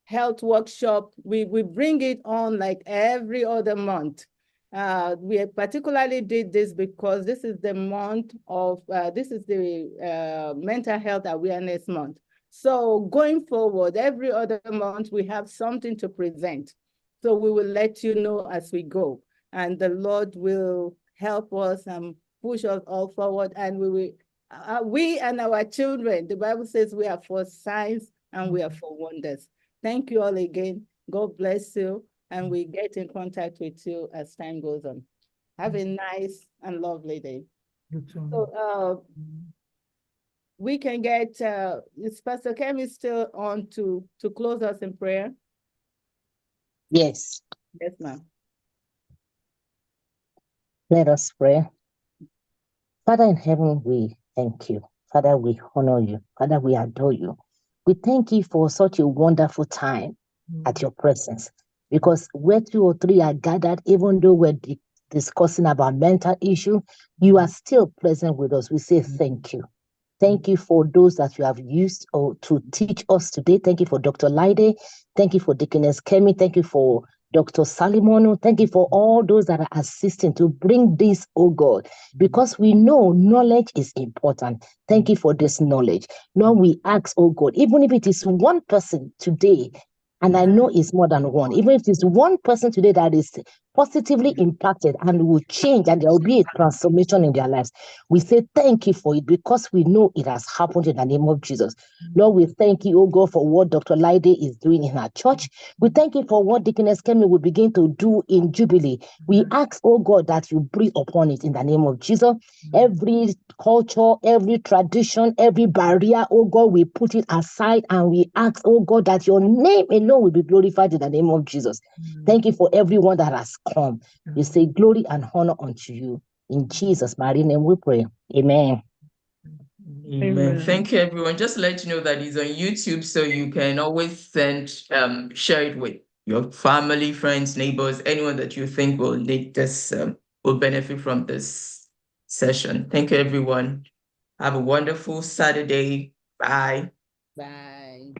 health workshop, we bring it on like every other month. We particularly did this because this is the month of, this is the mental health awareness month. So going forward, every other month, we have something to present. So we will let you know as we go. And the Lord will help us and push us all forward. And we and our children, the Bible says we are for signs and we are for wonders. Thank you all again. God bless you. And we get in contact with you as time goes on. Have a nice and lovely day. You too. So we can get, is Pastor Kemi still on to close us in prayer? Yes, Yes, ma'am. let us pray. Father in heaven, we thank you. Father, we honor you. Father, we adore you. We thank you for such a wonderful time at your presence. Because where 2 or 3 are gathered, even though we're discussing about mental issue, you are still present with us. We say thank you. Thank you for those that you have used to teach us today. Thank you for Dr. Laide. Thank you for Deaconess Kemi. Thank you for Dr. Salimono. Thank you for all those that are assisting to bring this, oh God, because we know knowledge is important. Thank you for this knowledge. Lord, we ask, oh God, even if it is one person today, and I know it's more than one, even if it's one person today that is positively impacted and will change and there will be a transformation in their lives, we say thank you for it because we know it has happened in the name of Jesus. Lord, we thank you, oh God, for what Dr. Laide is doing in our church. We thank you for what Deaconess Kemi will begin to do in Jubilee. We ask, oh God, that you breathe upon it in the name of Jesus. Every culture, every tradition, every barrier, oh God, we put it aside and we ask, oh God, that your name alone will be glorified in the name of Jesus. Thank you for everyone that has come. We say glory and honor unto you. In Jesus' mighty name we pray. Amen. Amen. Thank you, everyone. Just to let you know that it's on YouTube, so you can always share it with your family, friends, neighbors, anyone that you think will need this, will benefit from this session. Thank you, everyone. Have a wonderful Saturday. Bye. Bye.